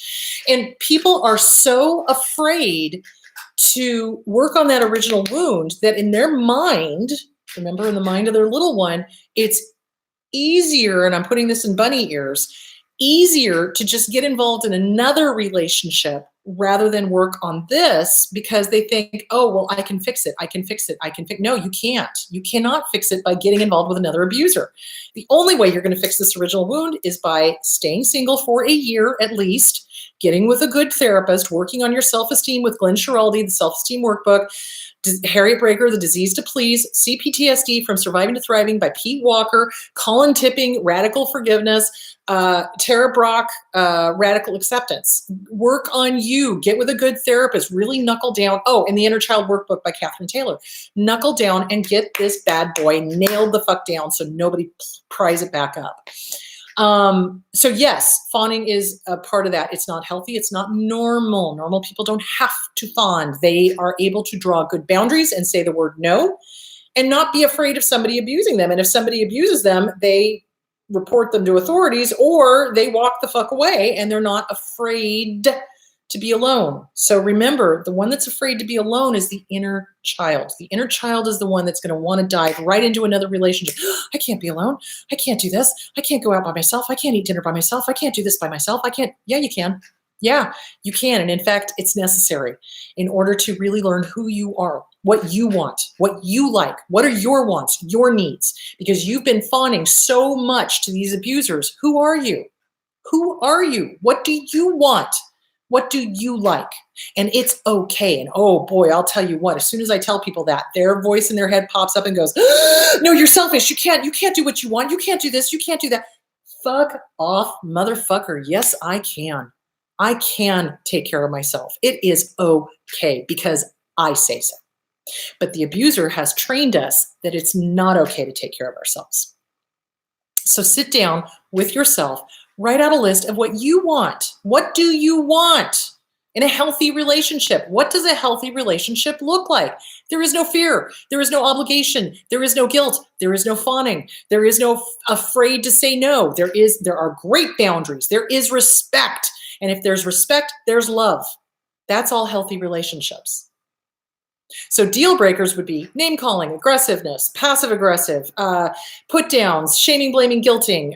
And people are so afraid to work on that original wound that in their mind, remember in the mind of their little one, it's easier, and I'm putting this in bunny ears, easier to just get involved in another relationship rather than work on this because they think, oh, well, I can fix it. I can fix it. I can fix. No, you can't. You cannot fix it by getting involved with another abuser. The only way you're going to fix this original wound is by staying single for a year at least, getting with a good therapist, working on your self-esteem with Glenn Schiraldi, the self-esteem workbook, Harriet Breaker, The Disease to Please, CPTSD from Surviving to Thriving by Pete Walker, Colin Tipping, Radical Forgiveness, Tara Brach, Radical Acceptance. Work on you. Get with a good therapist. Really knuckle down. Oh, and the Inner Child Workbook by Catherine Taylor. Knuckle down and get this bad boy nailed the fuck down so nobody pries it back up. So yes, fawning is a part of that. It's not healthy. It's not normal. Normal people don't have to fawn. They are able to draw good boundaries and say the word no and not be afraid of somebody abusing them. And if somebody abuses them, they report them to authorities or they walk the fuck away and they're not afraid to be alone. So remember, the one that's afraid to be alone is the inner child. The inner child is the one that's going to want to dive right into another relationship. I can't be alone. I can't do this. I can't go out by myself. I can't eat dinner by myself. I can't do this by myself. I can't. Yeah, you can. Yeah, you can. And in fact, it's necessary in order to really learn who you are, what you want, what you like, what are your wants, your needs, because you've been fawning so much to these abusers. Who are you? Who are you? What do you want? What do you like? And it's okay. And oh boy, I'll tell you what, as soon as I tell people that, their voice in their head pops up and goes, no, you're selfish. You can't do what you want. You can't do this. You can't do that. Fuck off, motherfucker. Yes, I can. I can take care of myself. It is okay because I say so. But the abuser has trained us that it's not okay to take care of ourselves. So sit down with yourself. Write out a list of what you want. What do you want in a healthy relationship? What does a healthy relationship look like? There is no fear. There is no obligation. There is no guilt. There is no fawning. There is no afraid to say no. There are great boundaries. There is respect. And if there's respect, there's love. That's all healthy relationships. So deal breakers would be name calling, aggressiveness, passive aggressive, put downs, shaming, blaming, guilting,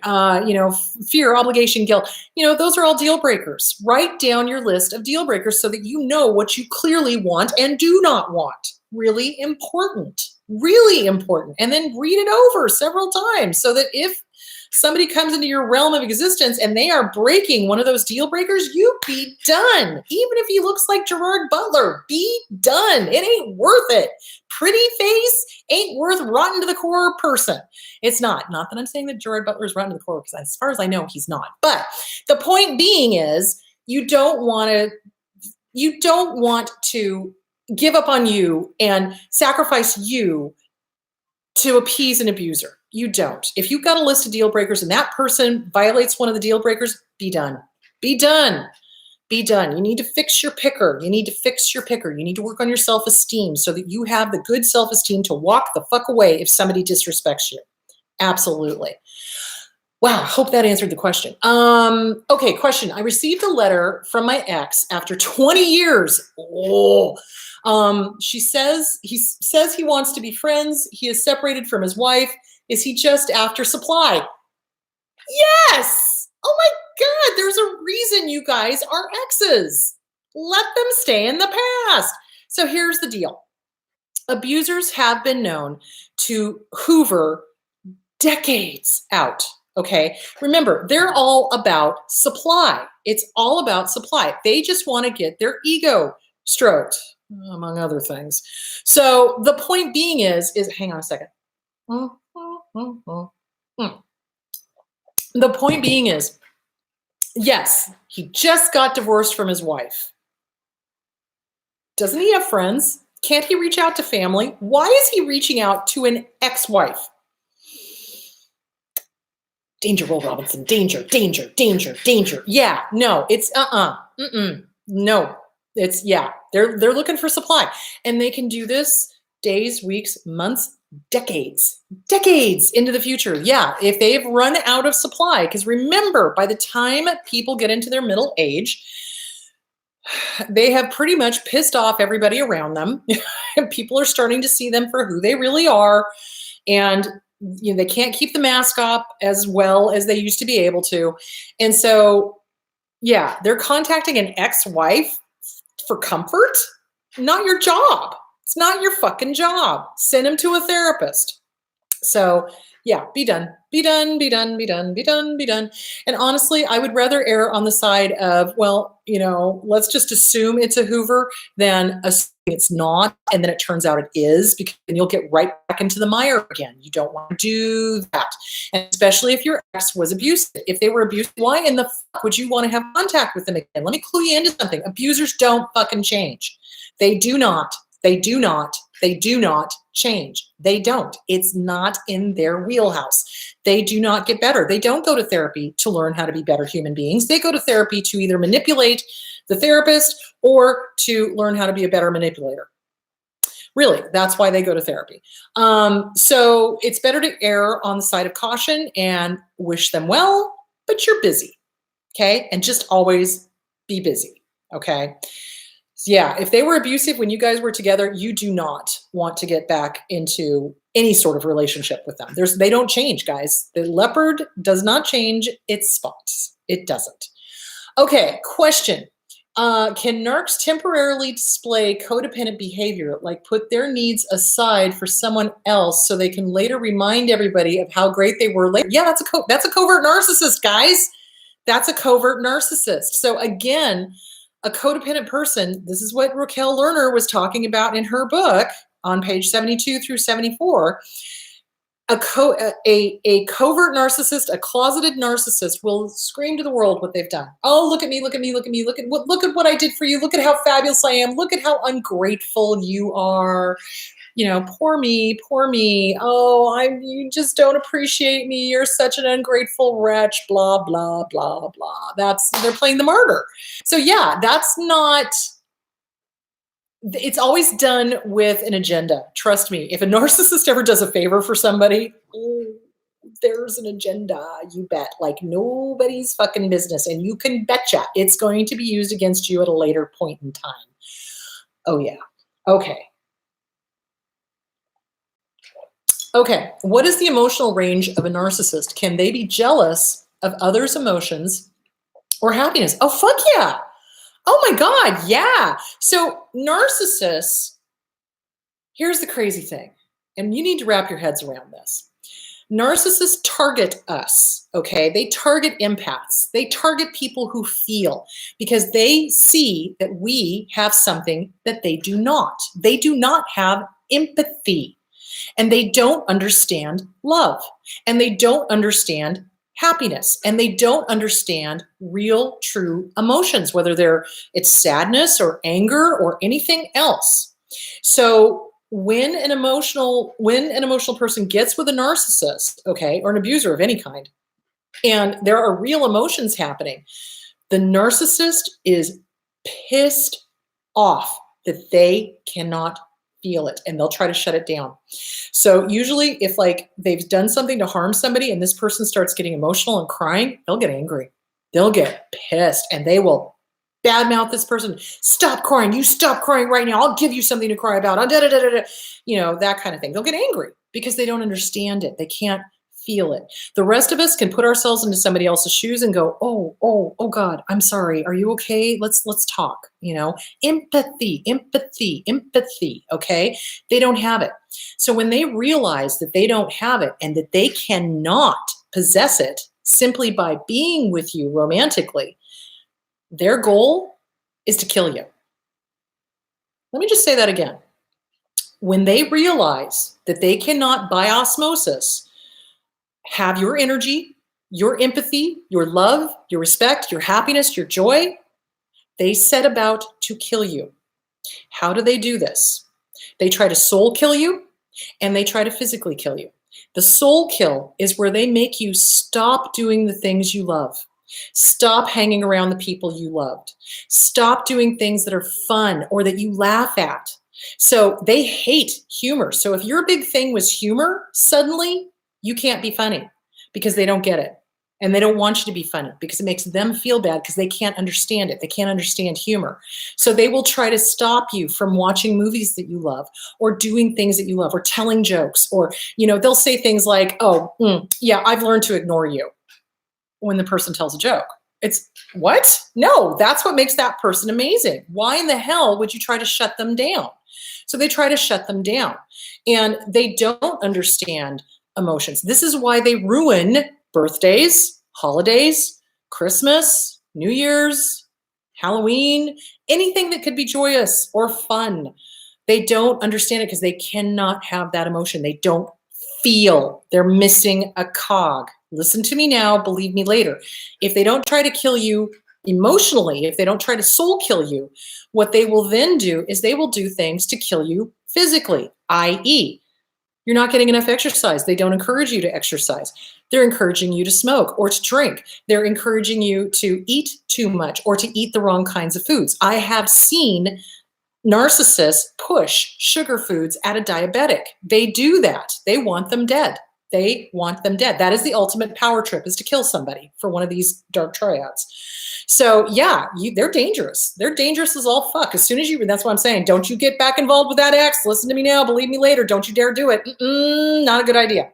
fear, obligation, guilt. Those are all deal breakers. Write down your list of deal breakers so that you know what you clearly want and do not want. Really important, really important. And then read it over several times so that if somebody comes into your realm of existence and they are breaking one of those deal breakers, you be done. Even if he looks like Gerard Butler, be done. It ain't worth it. Pretty face ain't worth rotten to the core person. It's not. Not that I'm saying that Gerard Butler is rotten to the core, because as far as I know, he's not. But the point being is you don't want to give up on you and sacrifice you to appease an abuser. You don't. If you've got a list of deal breakers and that person violates one of the deal breakers, be done. Be done. Be done. You need to fix your picker. You need to fix your picker. You need to work on your self-esteem so that you have the good self-esteem to walk the fuck away if somebody disrespects you. Absolutely. Wow, hope that answered the question. Okay, question. I received a letter from my ex after 20 years. He says he wants to be friends. He is separated from his wife. Is he just after supply? Yes. Oh my God, there's a reason you guys are exes. Let them stay in the past. So here's the deal. Abusers have been known to hoover decades out. Okay. Remember, they're all about supply. It's all about supply. They just want to get their ego stroked, among other things. So the point being is hang on a second. The point being is, yes, he just got divorced from his wife. Doesn't he have friends? Can't he reach out to family? Why is he reaching out to an ex-wife? Danger, Will Robinson. Danger, danger, danger, danger. Yeah, no, it's no. It's They're looking for supply. And they can do this days, weeks, months, decades into the future. Yeah, if they've run out of supply, because remember, by the time people get into their middle age, they have pretty much pissed off everybody around them. And people are starting to see them for who they really are. And they can't keep the mask up as well as they used to be able to. And so, yeah, they're contacting an ex-wife for comfort. Not your job. It's not your fucking job. Send them to a therapist. So, yeah, be done. Be done, be done, be done, be done, be done. And honestly, I would rather err on the side of, well, let's just assume it's a Hoover than assume it's not, and then it turns out it is, because then you'll get right back into the mire again. You don't want to do that. And especially if your ex was abusive. If they were abusive, why in the fuck would you want to have contact with them again? Let me clue you into something. Abusers don't fucking change. They do not. They do not. They do not change. They don't. It's not in their wheelhouse. They do not get better. They don't go to therapy to learn how to be better human beings. They go to therapy to either manipulate the therapist or to learn how to be a better manipulator. Really, that's why they go to therapy. So it's better to err on the side of caution and wish them well, but you're busy, okay? And just always be busy, okay? Yeah, if they were abusive when you guys were together, you do not want to get back into any sort of relationship with them. They don't change, guys. The leopard does not change its spots. It doesn't. Okay, question. Can narcs temporarily display codependent behavior, like put their needs aside for someone else so they can later remind everybody of how great they were later? Yeah, that's a covert narcissist, guys. That's a covert narcissist. So again, a codependent person, this is what Raquel Lerner was talking about in her book on page 72 through 74. A covert narcissist, a closeted narcissist will scream to the world what they've done. Oh, look at me, look at me, look at me, look at what I did for you. Look at how fabulous I am. Look at how ungrateful you are. Poor me, poor me. Oh, you just don't appreciate me. You're such an ungrateful wretch, blah, blah, blah, blah. They're playing the martyr. So yeah, it's always done with an agenda. Trust me, if a narcissist ever does a favor for somebody, there's an agenda, you bet, like nobody's fucking business. And you can betcha it's going to be used against you at a later point in time. Oh yeah. Okay. Okay, what is the emotional range of a narcissist? Can they be jealous of others' emotions or happiness? Oh, fuck yeah. Oh my God, yeah. So narcissists, here's the crazy thing, and you need to wrap your heads around this. Narcissists target us, okay? They target empaths. They target people who feel because they see that we have something that they do not. They do not have empathy. And they don't understand love, and they don't understand happiness, and they don't understand real, true emotions, whether it's sadness or anger or anything else. So when an emotional person gets with a narcissist, okay, or an abuser of any kind, and there are real emotions happening, the narcissist is pissed off that they cannot feel it, and they'll try to shut it down. So usually if they've done something to harm somebody and this person starts getting emotional and crying, they'll get angry. They'll get pissed and they will badmouth this person. Stop crying. You stop crying right now. I'll give you something to cry about. That kind of thing. They'll get angry because they don't understand it. They can't feel it. The rest of us can put ourselves into somebody else's shoes and go, oh God, I'm sorry. Are you okay? Let's talk. Empathy. Okay. They don't have it. So when they realize that they don't have it and that they cannot possess it simply by being with you romantically, their goal is to kill you. Let me just say that again. When they realize that they cannot, by osmosis, have your energy, your empathy, your love, your respect, your happiness, your joy, they set about to kill you. How do they do this? They try to soul kill you and they try to physically kill you. The soul kill is where they make you stop doing the things you love. Stop hanging around the people you loved. Stop doing things that are fun or that you laugh at. So they hate humor. So if your big thing was humor, suddenly you can't be funny because they don't get it. And they don't want you to be funny because it makes them feel bad because they can't understand it. They can't understand humor. So they will try to stop you from watching movies that you love or doing things that you love or telling jokes or, they'll say things like, yeah, I've learned to ignore you when the person tells a joke. It's what? No, that's what makes that person amazing. Why in the hell would you try to shut them down? So they try to shut them down and they don't understand emotions. This is why they ruin birthdays, holidays, Christmas, New Year's, Halloween, anything that could be joyous or fun. They don't understand it because they cannot have that emotion. They don't feel. They're missing a cog. Listen to me now, believe me later. If they don't try to kill you emotionally, if they don't try to soul kill you, what they will then do is they will do things to kill you physically, i.e., you're not getting enough exercise. They don't encourage you to exercise. They're encouraging you to smoke or to drink. They're encouraging you to eat too much or to eat the wrong kinds of foods. I have seen narcissists push sugar foods at a diabetic. They do that. They want them dead. They want them dead. That is the ultimate power trip, is to kill somebody for one of these dark triads. So yeah, they're dangerous. They're dangerous as all fuck. As soon as that's what I'm saying. Don't you get back involved with that ex. Listen to me now. Believe me later. Don't you dare do it. Not a good idea.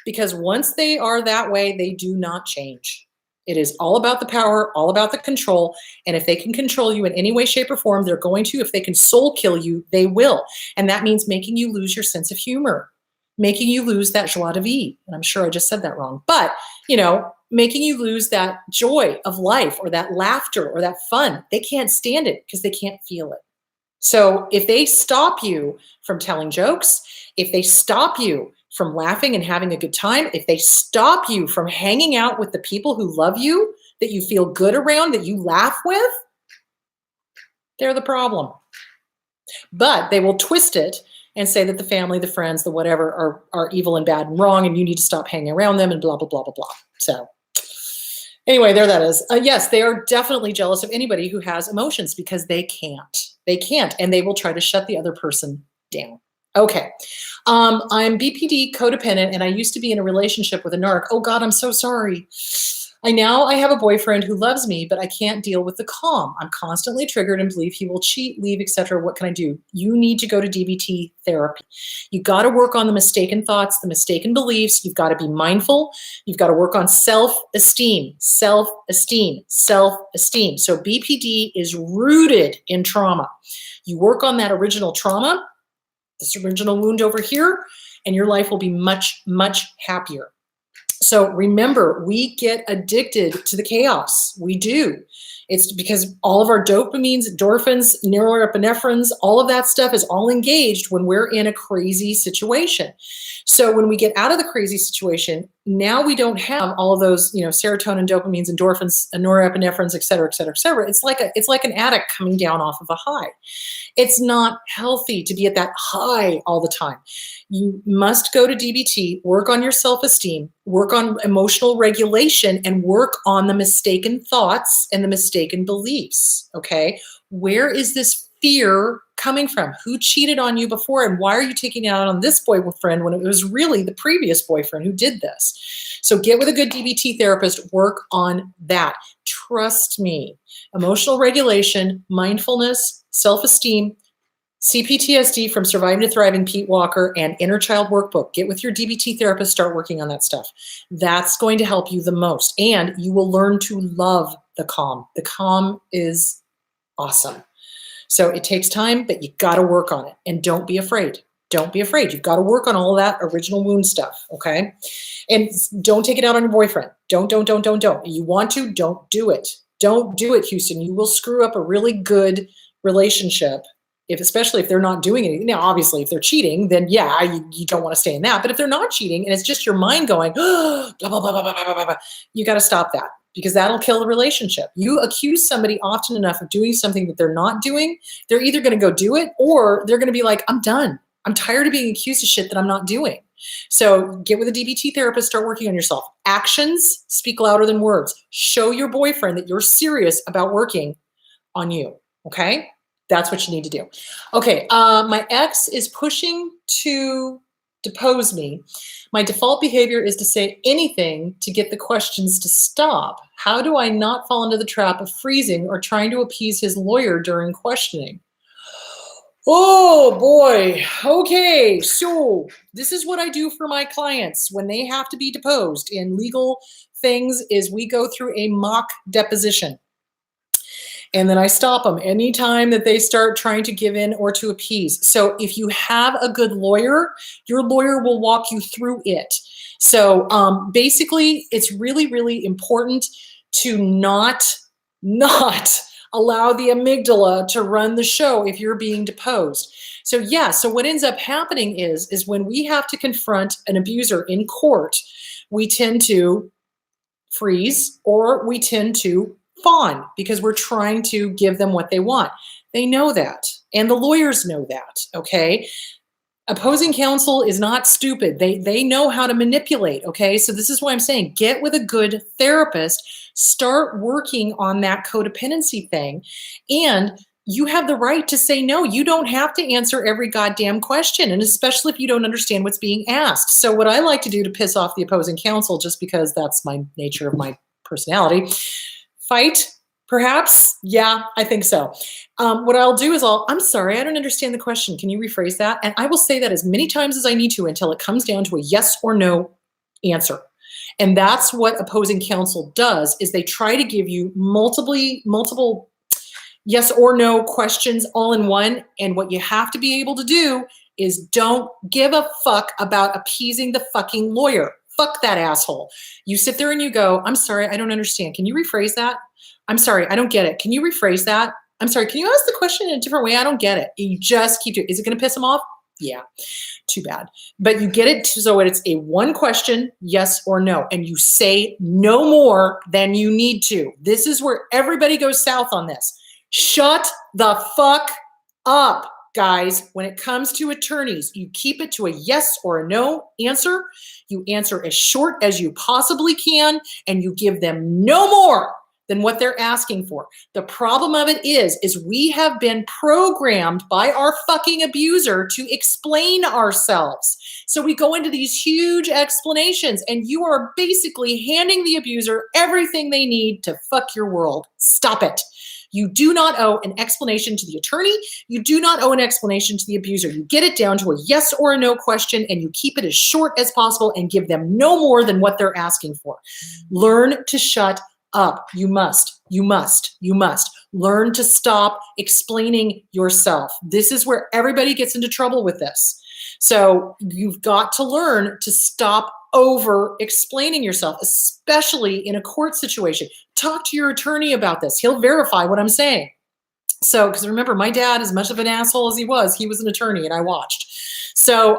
Because once they are that way, they do not change. It is all about the power, all about the control. And if they can control you in any way, shape, or form, they're going to. If they can soul kill you, they will. And that means making you lose your sense of humor, making you lose that joie de vivre. And I'm sure I just said that wrong. But, making you lose that joy of life or that laughter or that fun. They can't stand it because they can't feel it. So if they stop you from telling jokes, if they stop you from laughing and having a good time, if they stop you from hanging out with the people who love you, that you feel good around, that you laugh with, they're the problem. But they will twist it and say that the family, the friends, the whatever are evil and bad and wrong, and you need to stop hanging around them and blah, blah, blah, blah, blah. So anyway, there that is. Yes, they are definitely jealous of anybody who has emotions because they can't. They can't, and they will try to shut the other person down. Okay. I'm BPD codependent, and I used to be in a relationship with a narc. Oh God, I'm so sorry. I have a boyfriend who loves me, but I can't deal with the calm. I'm constantly triggered and believe he will cheat, leave, etc. What can I do? You need to go to DBT therapy. You got to work on the mistaken thoughts, the mistaken beliefs. You've got to be mindful. You've got to work on self-esteem, self-esteem, self-esteem. So BPD is rooted in trauma. You work on that original trauma, this original wound over here, and your life will be much, much happier. So remember, we get addicted to the chaos. We do. It's because all of our dopamines, endorphins, neuroepinephrines, all of that stuff is all engaged when we're in a crazy situation. So when we get out of the crazy situation, now we don't have all of those, serotonin, dopamines, endorphins, norepinephrines, et cetera, et cetera, et cetera. It's like an addict coming down off of a high. It's not healthy to be at that high all the time. You must go to DBT, work on your self-esteem, work on emotional regulation, and work on the mistaken thoughts and the mistaken beliefs, okay? Where is this fear coming from? Who cheated on you before, and why are you taking it out on this boyfriend when it was really the previous boyfriend who did this? So get with a good DBT therapist, work on that. Trust me, emotional regulation, mindfulness, self-esteem, CPTSD from Surviving to Thriving, Pete Walker, and Inner Child Workbook. Get with your DBT therapist, start working on that stuff. That's going to help you the most. And you will learn to love the calm. The calm is awesome. So it takes time, but you got to work on it. And don't be afraid. Don't be afraid. You've got to work on all of that original wound stuff, okay? And don't take it out on your boyfriend. Don't. You want to, don't do it. Don't do it, Houston. You will screw up a really good relationship especially if they're not doing anything. Now, obviously, if they're cheating, then yeah, you don't want to stay in that. But if they're not cheating and it's just your mind going, blah, blah, blah, blah, blah, blah, blah, blah, you got to stop that because that'll kill the relationship. You accuse somebody often enough of doing something that they're not doing, they're either going to go do it or they're going to be like, I'm done. I'm tired of being accused of shit that I'm not doing. So get with a DBT therapist, start working on yourself. Actions speak louder than words. Show your boyfriend that you're serious about working on you, okay? That's what you need to do. Okay, my ex is pushing to depose me. My default behavior is to say anything to get the questions to stop. How do I not fall into the trap of freezing or trying to appease his lawyer during questioning? Oh boy. Okay. So this is what I do for my clients when they have to be deposed in legal things is we go through a mock deposition. And then I stop them anytime that they start trying to give in or to appease. So if you have a good lawyer, your lawyer will walk you through it. So basically, it's really, really important to not allow the amygdala to run the show if you're being deposed. So yeah, so what ends up happening is when we have to confront an abuser in court, we tend to freeze or we tend to fawn because we're trying to give them what they want. They know that, and the lawyers know that, okay? Opposing counsel is not stupid. They know how to manipulate, okay? So this is why I'm saying get with a good therapist, start working on that codependency thing, and you have the right to say no. You don't have to answer every goddamn question, and especially if you don't understand what's being asked. So what I like to do to piss off the opposing counsel, just because that's my nature of my personality, fight, perhaps? Yeah, I think so. What I'll do is I'm sorry, I don't understand the question. Can you rephrase that? And I will say that as many times as I need to until it comes down to a yes or no answer. And that's what opposing counsel does, is they try to give you multiple yes or no questions all in one. And what you have to be able to do is don't give a fuck about appeasing the fucking lawyer. Fuck that asshole. You sit there and you go, I'm sorry, I don't understand. Can you rephrase that? I'm sorry, I don't get it. Can you rephrase that? I'm sorry, can you ask the question in a different way? I don't get it. You just keep doing it. Is it going to piss them off? Yeah, too bad. But you get it so it's a one question, yes or no, and you say no more than you need to. This is where everybody goes south on this. Shut the fuck up, guys. When it comes to attorneys, you keep it to a yes or a no answer. You answer as short as you possibly can, and you give them no more than what they're asking for. The problem of it is we have been programmed by our fucking abuser to explain ourselves. So we go into these huge explanations, and you are basically handing the abuser everything they need to fuck your world. Stop it. You do not owe an explanation to the attorney. You do not owe an explanation to the abuser. You get it down to a yes or a no question, and you keep it as short as possible and give them no more than what they're asking for. Learn to shut up. You must learn to stop explaining yourself. This is where everybody gets into trouble with this. So you've got to learn to stop over explaining yourself, especially in a court situation. Talk to your attorney about this. He'll verify what I'm saying. So, because remember, my dad, as much of an asshole as he was an attorney, and I watched. So,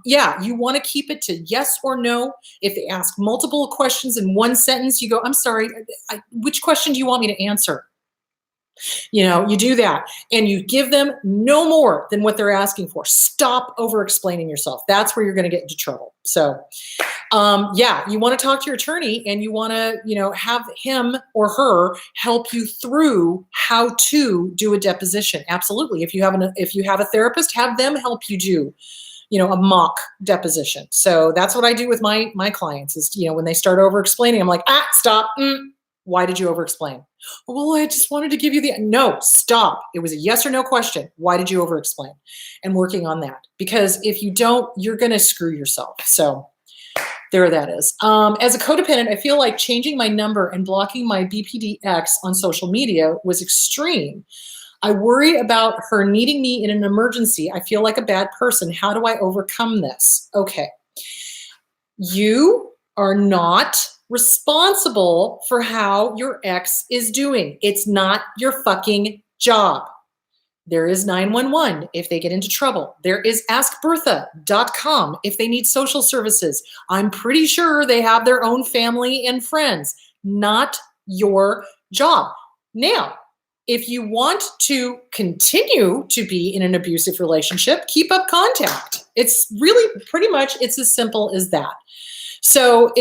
yeah, you want to keep it to yes or no. If they ask multiple questions in one sentence, you go, I'm sorry, which question do you want me to answer? You do that, and you give them no more than what they're asking for. Stop over explaining yourself. That's where you're going to get into trouble. So, yeah, you want to talk to your attorney, and you want to, have him or her help you through how to do a deposition. Absolutely. If you have a therapist, have them help you do, a mock deposition. So that's what I do with my clients is, when they start over explaining, I'm like, stop. Why did you over explain? Well, I just wanted to give you no, stop. It was a yes or no question. Why did you over explain? And working on that, because if you don't, you're going to screw yourself. So there that is. As a codependent, I feel like changing my number and blocking my BPDX on social media was extreme. I worry about her needing me in an emergency. I feel like a bad person. How do I overcome this? Okay. You are not responsible for how your ex is doing. It's not your fucking job. There is 911 if they get into trouble. There is askbertha.com if they need social services. I'm pretty sure they have their own family and friends, not your job. Now, if you want to continue to be in an abusive relationship, keep up contact. It's really pretty much, it's as simple as that. So,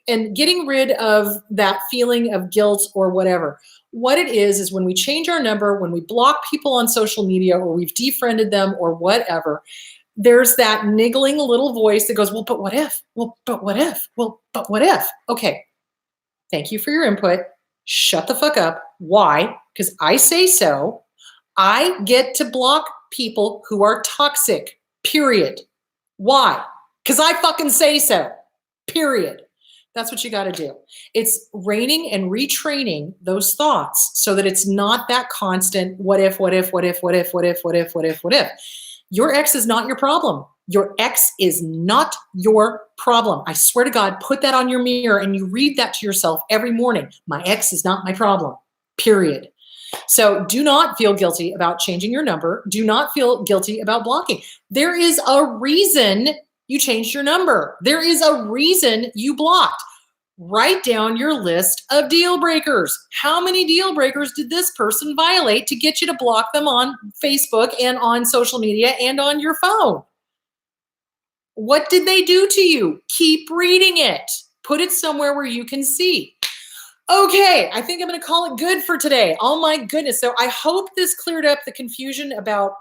and getting rid of that feeling of guilt or whatever. What it is when we change our number, when we block people on social media or we've defriended them or whatever, there's that niggling little voice that goes, well, but what if? Well, but what if? Well, but what if? Okay, thank you for your input. Shut the fuck up. Why? Because I say so. I get to block people who are toxic, period. Why? Because I fucking say so, period. That's what you got to do. It's reining and retraining those thoughts so that it's not that constant what if, what if, what if, what if, what if, what if, what if, what if. Your ex is not your problem. Your ex is not your problem. I swear to God, put that on your mirror and you read that to yourself every morning. My ex is not my problem, period. So do not feel guilty about changing your number. Do not feel guilty about blocking. There is a reason you changed your number. There is a reason you blocked. Write down your list of deal breakers. How many deal breakers did this person violate to get you to block them on Facebook and on social media and on your phone? What did they do to you? Keep reading it. Put it somewhere where you can see. Okay, I think I'm going to call it good for today. Oh my goodness. So I hope this cleared up the confusion about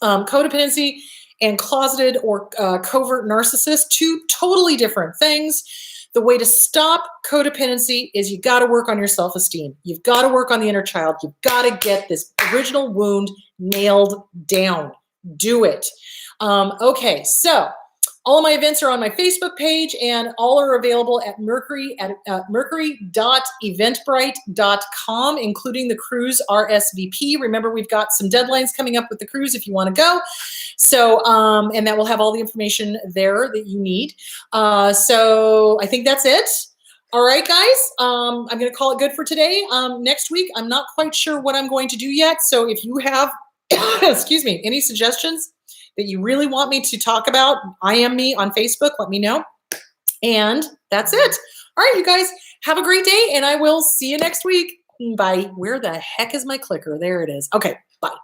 codependency and closeted or covert narcissist, two totally different things. The way to stop codependency is you got to work on your self-esteem. You've got to work on the inner child. You've got to get this original wound nailed down. Do it. Okay, so all of my events are on my Facebook page and all are available at mercury.eventbrite.com, including the cruise RSVP. Remember, we've got some deadlines coming up with the cruise if you want to go. So, and that will have all the information there that you need. So I think that's it. All right, guys, I'm going to call it good for today. Next week, I'm not quite sure what I'm going to do yet. So if you have, excuse me, any suggestions that you really want me to talk about, IM me on Facebook, let me know. And that's it. All right, you guys, have a great day, and I will see you next week. Bye. Where the heck is my clicker? There it is. Okay, bye.